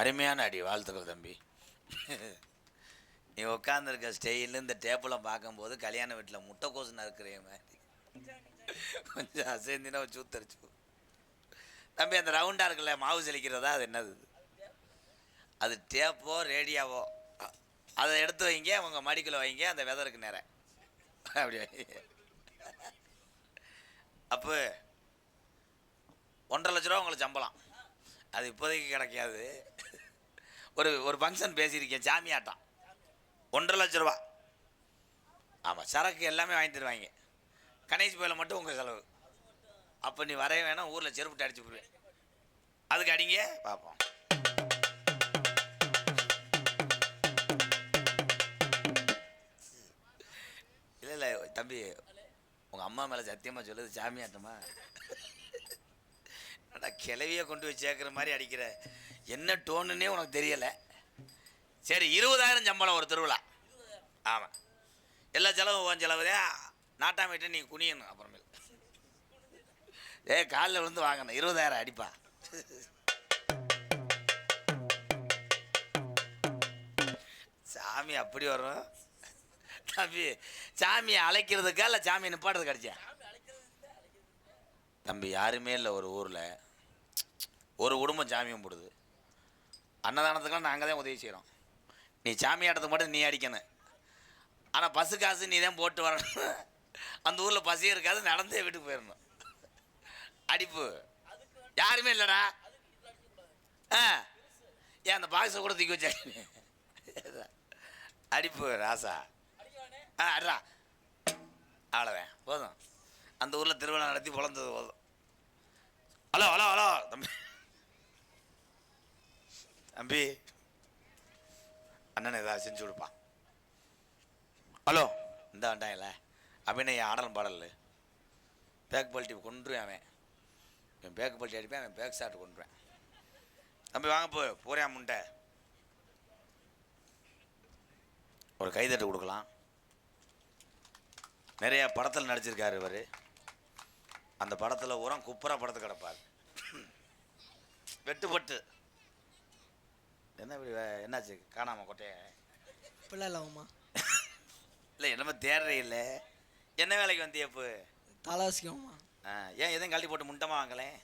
அருமையான அடி, வாழ்த்துக்கள் தம்பி. நீ உட்காந்துருக்க ஸ்டெயிலில் இந்த டேப்பில் பார்க்கும்போது கல்யாண வீட்டில் முட்டைக்கோசு நறுக்கிற மாதிரி கொஞ்சம் அசைந்தினா சூத்தரிச்சு தம்பி. அந்த ரவுண்டாக இருக்குல்ல மாவு செலிக்கிறதா, அது என்னது? அது டேப்போ ரேடியாவோ, அதை எடுத்து வைங்க, உங்கள் மடிக்குள்ள வைங்க, அந்த வெதருக்கு நேரம் அப்படி அப்போ 1.5 லட்ச ரூபா உங்களுக்கு சம்பளம். அது இப்போதைக்கு கிடைக்காது. ஒரு ஃபங்க்ஷன் பேசியிருக்கேன், சாமியாட்டம், 1.5 லட்ச ரூபா. ஆமாம், சரக்கு எல்லாமே வாங்கி தருவாங்க, கணேஷ் போயில மட்டும் உங்கள் செலவு. அப்போ நீ வரைய வேணாம், ஊரில் செருப்புட்டு அடிச்சு போடுவேன். அதுக்கு அடிங்க பார்ப்போம். இல்லை இல்லை தம்பி, உங்கள் அம்மா மேலே சத்தியமாக சொல்லுது சாமியாட்டமா? கிளவியை கொண்டு போய் சேர்க்குற மாதிரி அடிக்கிற, என்ன டோனுன்னே உனக்கு தெரியலை. சரி, 20,000 சம்பளம் ஒரு திருவிழா. ஆமாம், எல்லா செலவும் உன் செலவுதே. நாட்டாமிட்டு நீ குனியணும். அப்புறமேல் காலில் விழுந்து வாங்கணும். 20,000 அடிப்பா. சாமி அப்படி வரும் தம்பி. சாமியை அழைக்கிறதுக்கா இல்லை சாமியை நிப்பாடுறதுக்கு அடிச்சா? தம்பி, யாருமே இல்லை ஒரு ஊரில் ஒரு குடும்பம் சாமி கும்பிடுது. அன்னதானத்துக்கெல்லாம் நாங்கள் தான் உதவி செய்கிறோம். நீ சாமி ஆட்டத்துக்கு மட்டும் நீ அடிக்கணும். ஆனால் பஸ்ஸு காசு நீ தான் போட்டு வரணும். அந்த ஊரில் பசியே இருக்காது, நடந்தே வீட்டுக்கு போயிடணும். அடிப்பு யாருமே இல்லைடா. ஏன் அந்த பாக்ஸை கூட தூக்கி வச்சா? அடிப்பு ராசா. அட்ரா, அவ்வளோதான் போதும். அந்த ஊரில் திருவிழா நடத்தி பிறந்தது போதும். ஹலோ ஹலோ ஹலோ தம்பி, தம்பி அண்ணன் ஏதாவது செஞ்சு கொடுப்பான். ஹலோ இந்த வேண்டாம்ல அப்படின்னு என் ஆடலும் பாடல் பேக் பல்ட்டி கொண்டுருவேன். அவன் என் பேக் பல்ட்டி அடிப்பேன், அவன் பேக் ஷாட் கொண்டுருவேன். தம்பி வாங்க போறியா முண்டை? ஒரு கைதட்டு கொடுக்கலாம். நிறைய படத்தில் நடிச்சிருக்காரு இவர். அந்த படத்தில் உரம் குப்புரா படத்து கிடப்பார். வெட்டுப்பட்டு என்ன என்னாச்சு காணாம கொட்டைய? இப்பெல்லாம் இல்லைம்மா. இல்லை என்னமோ தேடுறே இல்லை. என்ன வேலைக்கு வந்திய இப்போ? தாளாசிக்கம்மா. ஏன் எதுவும் கழட்டி போட்டு முண்டமா வாங்கலேன்?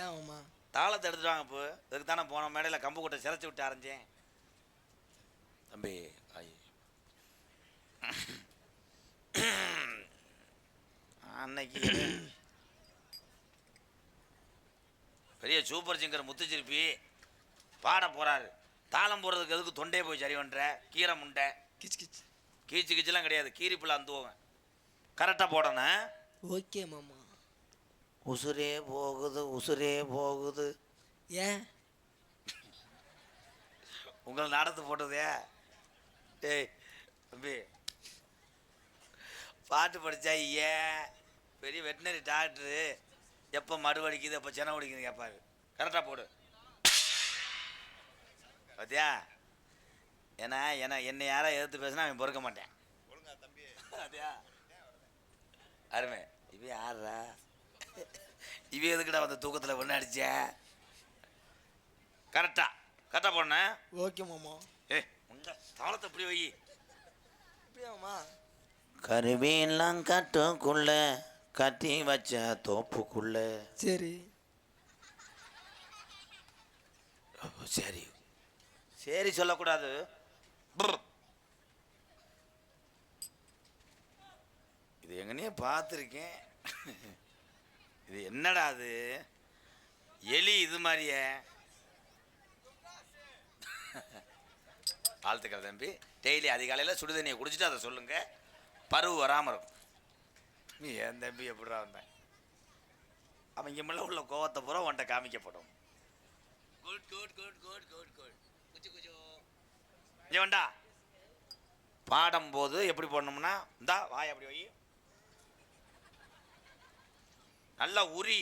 ஏன்மா? தாளத்தை எடுத்துட்டு வாங்க இப்போ. இதுக்கு தானே போன மேடையில் கம்பு கொட்டை சிரைச்சி விட்டு அரைஞ்சேன். தம்பி அன்னைக்கு பெரிய சூப்பர் சிங்கர் முத்துச்சிருப்பி பாட போறாரு. தாளம் போடுறதுக்கு எதுக்கு தொண்டே போய் சரி பண்ற? கீரை முண்டை கிச்சு கிச்சு கீச்சு கிச்சுலாம் கிடையாது, கீரிப்புள்ள அந்துவோங்க. கரெக்டாக போடணும். ஓகே மாமா. உசுரே போகுது உசுரே போகுது. ஏன் உங்களை நடத்து போட்டதே? ஏய் தம்பி, பாட்டு படித்தா ஏன் பெரிய வெட்டினரி டாக்டரு எப்போ மடு வடிக்குது எப்போ சென்னை வடிக்குது கேட்பாரு. கரெக்டாக போடு. பார்த்தியா? ஏன்னா என்னை யாராவது எதிர்த்து பேசினா அவன் பொறுக்க மாட்டேன். அதே அருமை. இவ யாரா? இவ எதுக்குடா வந்து தூக்கத்தில் ஒன்று அடிச்ச? கரெக்டாக போன. ஓகே மாமா. உண்ட தாளத்தை இப்படி வை. இப்படியாம்மா? கருவேலாம் கட்டுக்குள்ள கட்டி வச்ச தோப்புக்குள்ள. சரி சரி சரி சொல்லக்கூடாது. இது எங்கனையே பார்த்துருக்கேன். இது என்னடா அது? எலி இது மாதிரியே. வாழ்த்துக்கள் தம்பி. டெய்லி அதிகாலையில் சுடுதண்ணியை குடிச்சிட்டு அதை சொல்லுங்க, பருவு வராமல் இருக்கும். என் தம்பி எப்படிடா வந்தேன்? அவங்க மேலே உள்ள கோவத்தை பூரா உன்ட்ட காமிக்கப்படும். Good good good good good good. குச்சி குச்சோ இங்கே வேண்டா. பாடும் போது எப்படி போடணும்னா, இந்தா வாய் அப்படி வை, நல்லா உரி.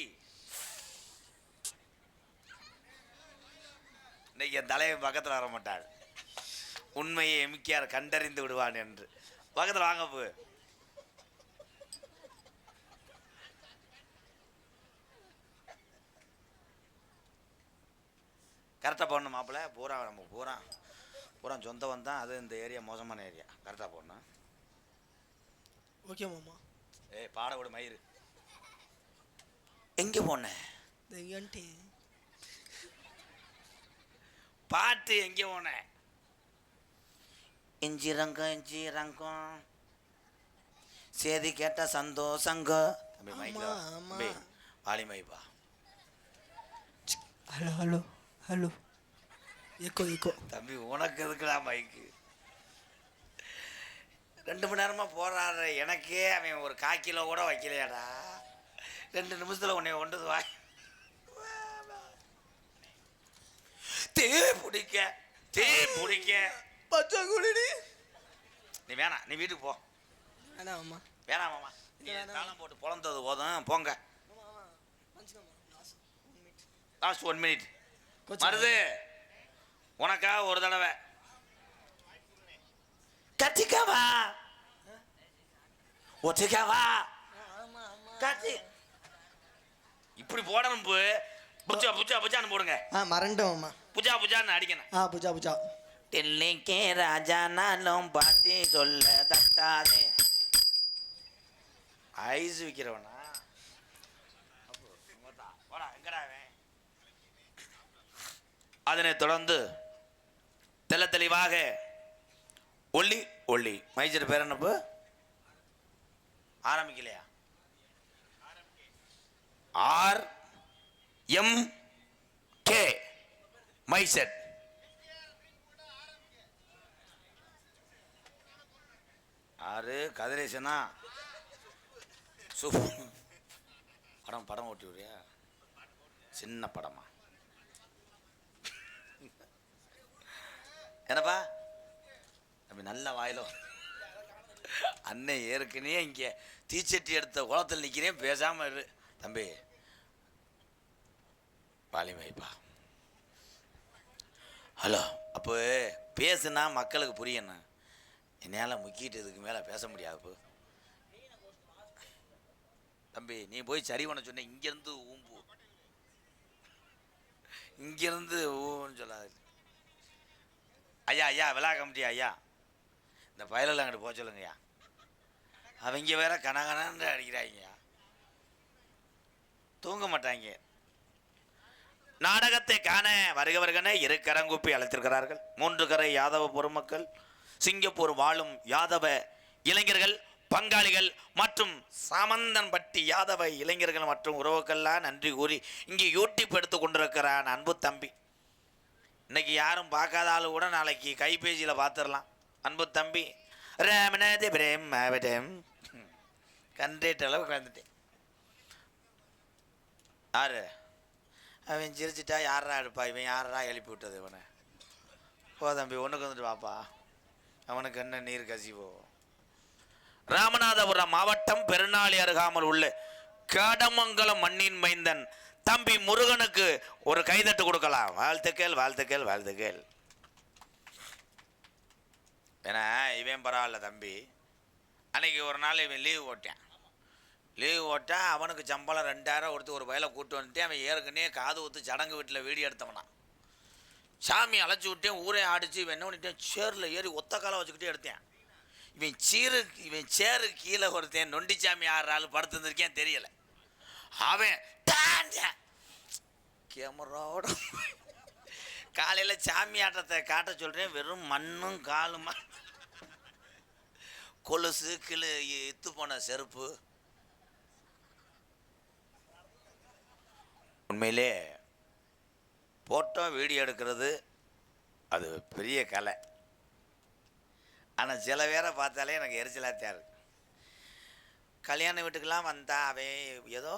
இன்னைக்கு என் தலைவன் பக்கத்தில் வர மாட்டாள், உண்மையை எம்கேஆர் கண்டறிந்து விடுவான் என்று. பக்கத்தில் வாங்க போ. கரெக்டாக போடணும் மாப்பிள்ள. பூரா நம்ம பூரா சொந்தம் வந்தான். அது இந்த ஏரியா மோசமான ஏரியா. கரெக்டாக போடணும். ஓகே மாமா. ஏய் பாட விடு மயிறு. எங்கே போனேன்? பாட்டு எங்கே போனேன்? இஞ்சி ரங்கம் சேதி கேட்ட சந்தோஷங்க. தம்பி மைக்கில் வாலி மைப்பா. Hello hello hello. ஏக்கோ தம்பி உனக்கு எதுக்குடா மைக்கு? 2 மணி நேரமாக போராடுற எனக்கே அவன் ஒரு 1/4 கிலோ கூட வைக்கலையாடா. 2 நிமிஷத்தில் உன்னை கொண்டு வாய். தீ பிடிக்க பச்சை குடிடி. நீ வேணாம், நீ வீட்டுக்கு போ. வேணாம் மாமா. வேணாம் மாமா, நீ தாளம் போட்டு பொழந்தது போதும். போங்க. Last 1 minute. மருது உனக்கா ஒரு தடவை கத்திக்கவா ஒத்துக்கவா கத்தி இப்படி போடணும். புஜா புஜா புஜான்னு போடுங்க. மறந்துட்டோம் மாமா. புஜா புஜான்னு அடிக்கணும். புஜா தில்லிக்கே ராஜா நாளும் பாட்டி சொல்ல தட்டாதே. ஐஸ் விற்கிறவனா அதனை தொடர்ந்து தெல்ல தெளிவாக ஒல்லி ஒல்லி. மைஜர் பேர் என்னப்பு? ஆரம்பிக்கலையா? RMK மைசெட். ஆறு கதிரேசனா படம் ஓட்டி விடுறியா? சின்ன படமா? என்னப்பா அப்படி நல்ல வாயிலோ. அண்ணன் ஏற்கனவே இங்கே தீச்சட்டி எடுத்த குளத்தில் நிற்கிறேன், பேசாமல் இரு தம்பி. வாலிமைப்பா. ஹலோ. அப்போ பேசுனா மக்களுக்கு புரியணும். என்னால் முக்கிட்டு இதுக்கு மேலே பேச முடியாது தம்பி. நீ போய் சரி பண்ண சொன்ன. இங்கேருந்து ஊம்பு, இங்கேருந்து ஊன்னு சொல்லாது. ஐயா விழா கமிட்டி ஐயா, இந்த பயலெல்லாம் அங்கிட்டு போக சொல்லுங்கய்யா. அவங்க வேற கனகனன்னு அடிக்கிறாங்க, தூங்க மாட்டாங்க. நாடகத்தை காண வருகவர்கன 2 கரங்கூப்பி அழைத்திருக்கிறார்கள் 3 கரை யாதவ பொதுமக்கள், சிங்கப்பூர் வாழும் யாதவ இளைஞர்கள், பங்காளிகள் மற்றும் சாமந்தன்பட்டி யாதவ இளைஞர்கள் மற்றும் உறவுக்கெல்லாம் நன்றி கூறி இங்கே யூடியூப் எடுத்து கொண்டிருக்கிறான் அன்பு தம்பி. இன்னைக்கு யாரும் பார்க்காத ஆளு கூட நாளைக்கு கைபேசியில் பார்த்துடலாம். அன்பு தம்பி ராமநாத பிரேம் மாவட்டம் கண்டேட்ட அளவுக்கு வந்துட்டேன். யாரு அவன் சிரிச்சிட்டா யாரா எடுப்பா? இவன் யாரா எழுப்பி விட்டது இவனை? போ தம்பி, ஒன்றுக்கு வந்துட்டு வாப்பா. அவனுக்கு என்ன நீர் கசிவோ. ராமநாதபுரம் மாவட்டம் பெருநாளி அருகாமல் உள்ள காடமங்கலம் மண்ணின் மைந்தன் தம்பி முருகனுக்கு ஒரு கைதட்டு கொடுக்கலாம். வாழ்த்துக்கள் வாழ்த்துக்கள் வாழ்த்துக்கள். ஏன்னா இவன் பரவாயில்ல தம்பி. அன்னைக்கு ஒரு நாள் இவன் லீவ் ஓட்டா அவனுக்கு சம்பளம் 2000 கொடுத்து ஒரு வயலை கூப்பிட்டு வந்துட்டேன். அவன் ஏற்கனவே காது ஊற்று சடங்கு வீட்டில் வீடியோ எடுத்தவனா. சாமி அழைச்சி விட்டேன், ஊரே ஆடிச்சு. இவன் என்ன பண்ணிட்டேன், சேரில் ஏறி ஒத்த காலை வச்சுக்கிட்டே எடுத்தேன். இவன் சேரு கீழே ஒருத்தன் நொண்டிச்சாமி ஆடுறாள் படுத்துருக்கேன் தெரியலை. அவன் கேமராவோட காலையில் சாமி ஆட்டத்தை காட்ட சொல்கிறேன், வெறும் மண்ணும் காலுமா, கொலுசு இத்து போன செருப்பு. உண்மையிலே ஃபோட்டோ வீடியோ எடுக்கிறது அது பெரிய கலை. ஆனால் சில பேரை பார்த்தாலே எனக்கு எரிச்சலாக தேவை. கல்யாண வீட்டுக்கெல்லாம் வந்தா அவன் ஏதோ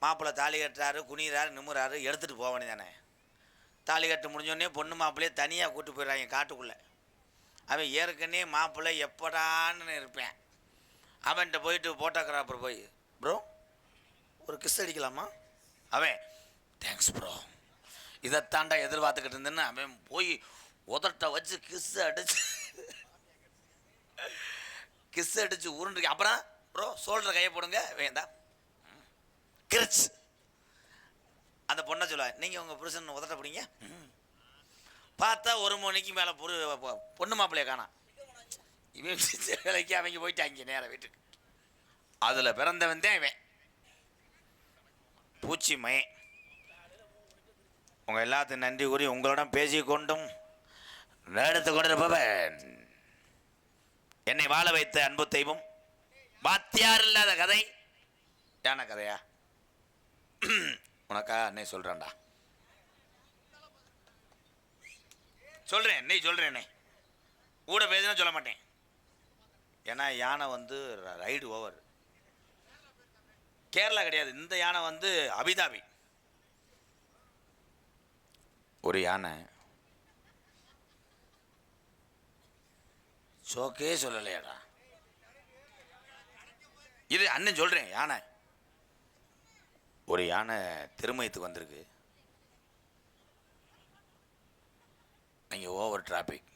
மாப்பிள்ளை தாலி கட்டுறாரு, குனிறாரு, நிம்முறாரு, எடுத்துகிட்டு போக வேண்டியதானே. தாலி கட்டு முடிஞ்சோடனே பொண்ணு மாப்பிள்ளையே தனியாக கூட்டு போயிடுறாங்க காட்டுக்குள்ளே. அவன் ஏற்கனவே மாப்பிள்ளை எப்படான்னு இருப்பேன். அவன்கிட்ட போயிட்டு ஃபோட்டோகிராஃபர் போய், ப்ரோ ஒரு கிஸ் அடிக்கலாமா? அவன் தேங்க்ஸ் ப்ரோ, இதைத்தாண்டா எதிர்பார்த்துக்கிட்டு இருந்தேன்னு அவன் போய் உதட்ட வச்சு கிஸ் அடிச்சு உருண்டுருக்கு. அப்புறம் ப்ரோ சோல்டர் கையை போடுங்க, வேண்டாம் கிரிச். அந்த பொண்ணை சொல்லுவா, நீங்கள் உங்கள் புருஷன் உதட்ட பிடிங்க. பார்த்தா 1 மணிக்கு மேலே பொண்ணு மாப்பிள்ளைய காணாம். இவன் வேலைக்கு அவங்க போயிட்டாங்க நேரம் வீட்டுக்கு. அதில் பிறந்தவன் தான் இவன் பூச்சி மயன். உங்கள் எல்லாத்துக்கும் நன்றி கூறி உங்களோட பேசிக்கொண்டும் நேரத்தை கொண்டிருப்பவன் என்னை வாழ வைத்த அன்பு தெய்வம், வாத்தியார் இல்லாத கதை யானை கதையா? உனக்கா அன்னை சொல்கிறேன்டா, சொல்கிறேன் அன்னை சொல்கிறேன். கூட பேசினா சொல்ல மாட்டேன். ஏன்னா யானை வந்து ரைடு ஓவர். கேரளா கிடையாது, இந்த யானை வந்து அபிதாபி. ஒரு யானை சோக்கே சொல்லலையாடா, இது அண்ணன் சொல்கிறேன். யானை ஒரு யானை திருமயத்துக்கு வந்திருக்கு. அங்கே ஓவர் டிராஃபிக்.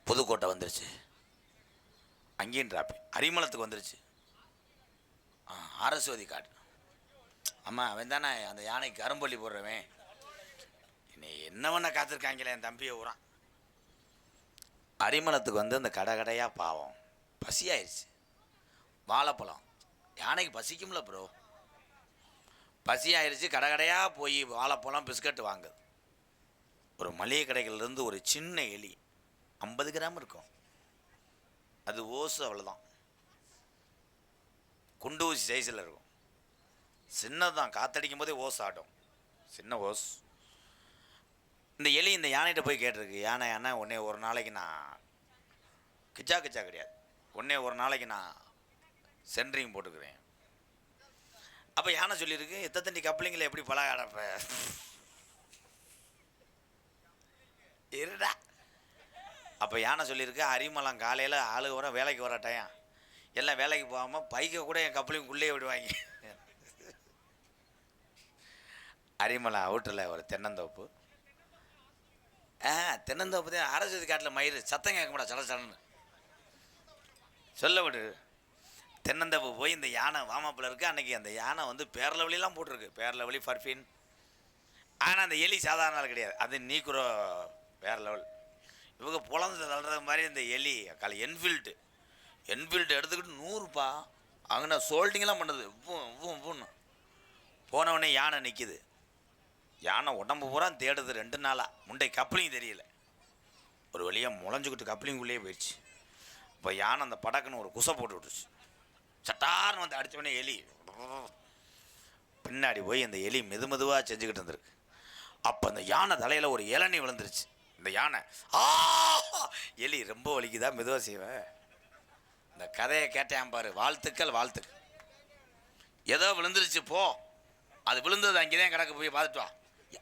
புதுக்கோட்டை வந்துருச்சு, அங்கேயும் டிராஃபிக். அரிமளத்துக்கு வந்துருச்சு, அரஸ்வதி காட்டு. ஆமாம், அவன் தானே அந்த யானைக்கு கரும்பள்ளி போடுறவன். என்ன பண்ண காத்திருக்காங்களே என் தம்பியை ஊறான். அரிமளத்துக்கு வந்து அந்த கடையாக பாவம் பசியாயிருச்சு. வாழைப்பழம் யானைக்கு பசிக்கும்ல ப்ரோ. பசியாயிருச்சு, கடையாக போய் வாழைப்பழம் பிஸ்கட் வாங்குது. ஒரு மளிகை கடைகள்லேருந்து ஒரு சின்ன எலி 50 கிராம் இருக்கும். அது ஓசு அவ்வளோதான், குண்டு ஊசி சைஸில் இருக்கும். சின்னதான், காற்றடிக்கும் போதே ஓஸ் ஆடும், சின்ன ஓஸ். இந்த எலி இந்த யானைகிட்ட போய் கேட்டிருக்கு, யானை யானை உடனே ஒரு நாளைக்கு நான் கிச்சா கிடையாது, உடனே ஒரு நாளைக்கு நான் சென்ட்ரிங் போட்டுக்கிறேன். அப்போ யானை சொல்லியிருக்கு, எத்தனை கப்ளிங்கில் எப்படி பழக அடப்ப இருடா. அப்போ யானை சொல்லியிருக்கு, அரிமளம் காலையில் ஆளுக்கு வர வேலைக்கு வர டைம், எல்லாம் வேலைக்கு போகாமல் பைக்கை கூட என் கப்ளிங்குள்ளே விடுவாங்க. அரிமளம் அவுட்டில் ஒரு தென்னந்தோப்பு. தென்னந்தோப்பு தான் அரசு காட்டில் மயிறு சத்தம் கேட்க மாட்டா, சடன்னு சொல்ல விடு. தென்னந்தோப்பு போய் இந்த யானை வாமாப்பில் இருக்குது. அன்றைக்கி அந்த யானை வந்து பேரலவலிலாம் போட்டிருக்கு, பேரலவலி ஃபர்ஃபின். ஆனால் அந்த எலி சாதாரண ஆள் கிடையாது, அது நீக்குறோ வேறு லெவல். இவங்க புலந்து தள்ளுறது மாதிரி இந்த எலி என்ஃபீல்டு எடுத்துக்கிட்டு 100 அங்கே சோல்டிங்கெல்லாம் பண்ணுது. பூன்னு போனவொடனே யானை நிற்கிது. யானை உடம்பு பூரா தேடுது 2 நாளாக. முண்டை கப்ளிங் தெரியல, ஒரு வழியாக முளைஞ்சிக்கிட்டு கப்ளிங்குள்ளேயே போயிடுச்சு. இப்போ யானை அந்த படக்குன்னு ஒரு குசை போட்டு விட்டுருச்சு. சட்டார்னு வந்து அடித்தவொடனே எலி பின்னாடி போய் அந்த எலி மெதுவாக செஞ்சுக்கிட்டு இருந்திருக்கு. அப்போ அந்த யானை தலையில் ஒரு இளநீ விழுந்துருச்சு. இந்த யானை எலி ரொம்ப வலிக்குதா, மெதுவாக செய்வேன். இந்த கதையை கேட்டேன் பாரு, வாழ்த்துக்கள். ஏதோ விழுந்துருச்சு போ, அது விழுந்தது அங்கே தான் கிடக்கு, போய் பார்த்துட்டு வா.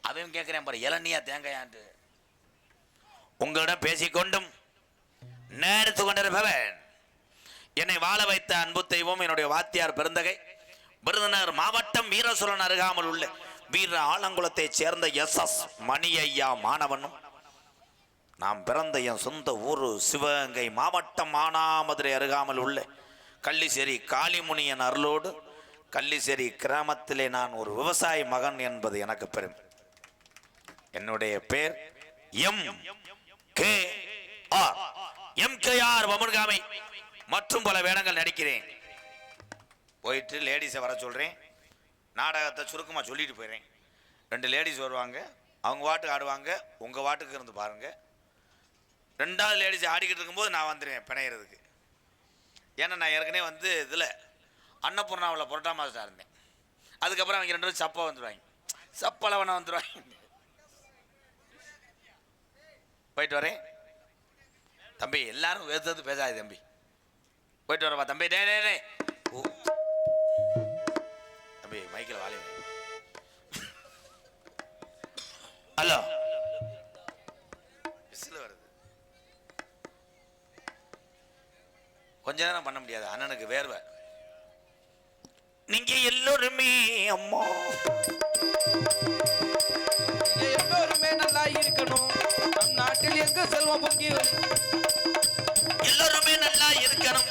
அவன் கேட்குறேன் பாரு, இளநியா தேங்காயான்ட்டு. உங்களிடம் பேசிக்கொண்டும் நேர்த்து கொண்டிருப்பவன் என்னை வாழ வைத்த அன்பு தெய்வம், என்னுடைய வாத்தியார் பெருந்தகை, விருதுநகர் மாவட்டம் வீரசூரன் அருகாமல் உள்ள வீர ஆலங்குளத்தைச் சேர்ந்த SS மணி ஐயா மாணவனும், நாம் பிறந்த என் சொந்த ஊர் சிவகங்கை மாவட்டம் மானாமதுரை அருகாமல் உள்ள கள்ளிசேரி காளிமுனியன் அருளோடு கள்ளிசேரி கிராமத்திலே நான் ஒரு விவசாய மகன் என்பது எனக்கு பெருமை. என்னுடைய பேர் MKR வமுன்காமை மற்றும் பல வேடங்கள் நடிக்கிறேன். போயிட்டு லேடிஸை வர சொல்கிறேன், நாடகத்தை சுருக்கமாக சொல்லிட்டு போயிடுறேன். 2 லேடிஸ் வருவாங்க, அவங்க வாட்டுக்கு ஆடுவாங்க, உங்கள் வாட்டுக்கு இருந்து பாருங்கள். 2வது லேடிஸ் ஆடிக்கிட்டு இருக்கும்போது நான் வந்துடுவேன் பிணையிறதுக்கு. ஏன்னா நான் ஏற்கனவே வந்து இதில் அன்னபூர்ணாவில் புரட்டா மாஸ்டராக இருந்தேன். அதுக்கப்புறம் அவங்க 2 பேரும் சப்பா வந்துடுவாங்க, சப்பளவனை வந்துடுவாங்க. போயிட்டு வரேன் தம்பி. எல்லாரும் வேறு பேசாது தம்பி. போயிட்டு வரப்பா தம்பி. டே டே டே ஓ தம்பி, மைக்கில் வாலி. ஹலோ, விசில் வருது. கொஞ்ச நேரம் பண்ண முடியாது, அண்ணனுக்கு வேர்வை. நீங்க எல்லோருமே அம்மா எல்லோருமே நல்லா இருக்கணும். நம் நாட்டில் எங்க செல்வம் பொங்கி எல்லோருமே நல்லா இருக்கணும்.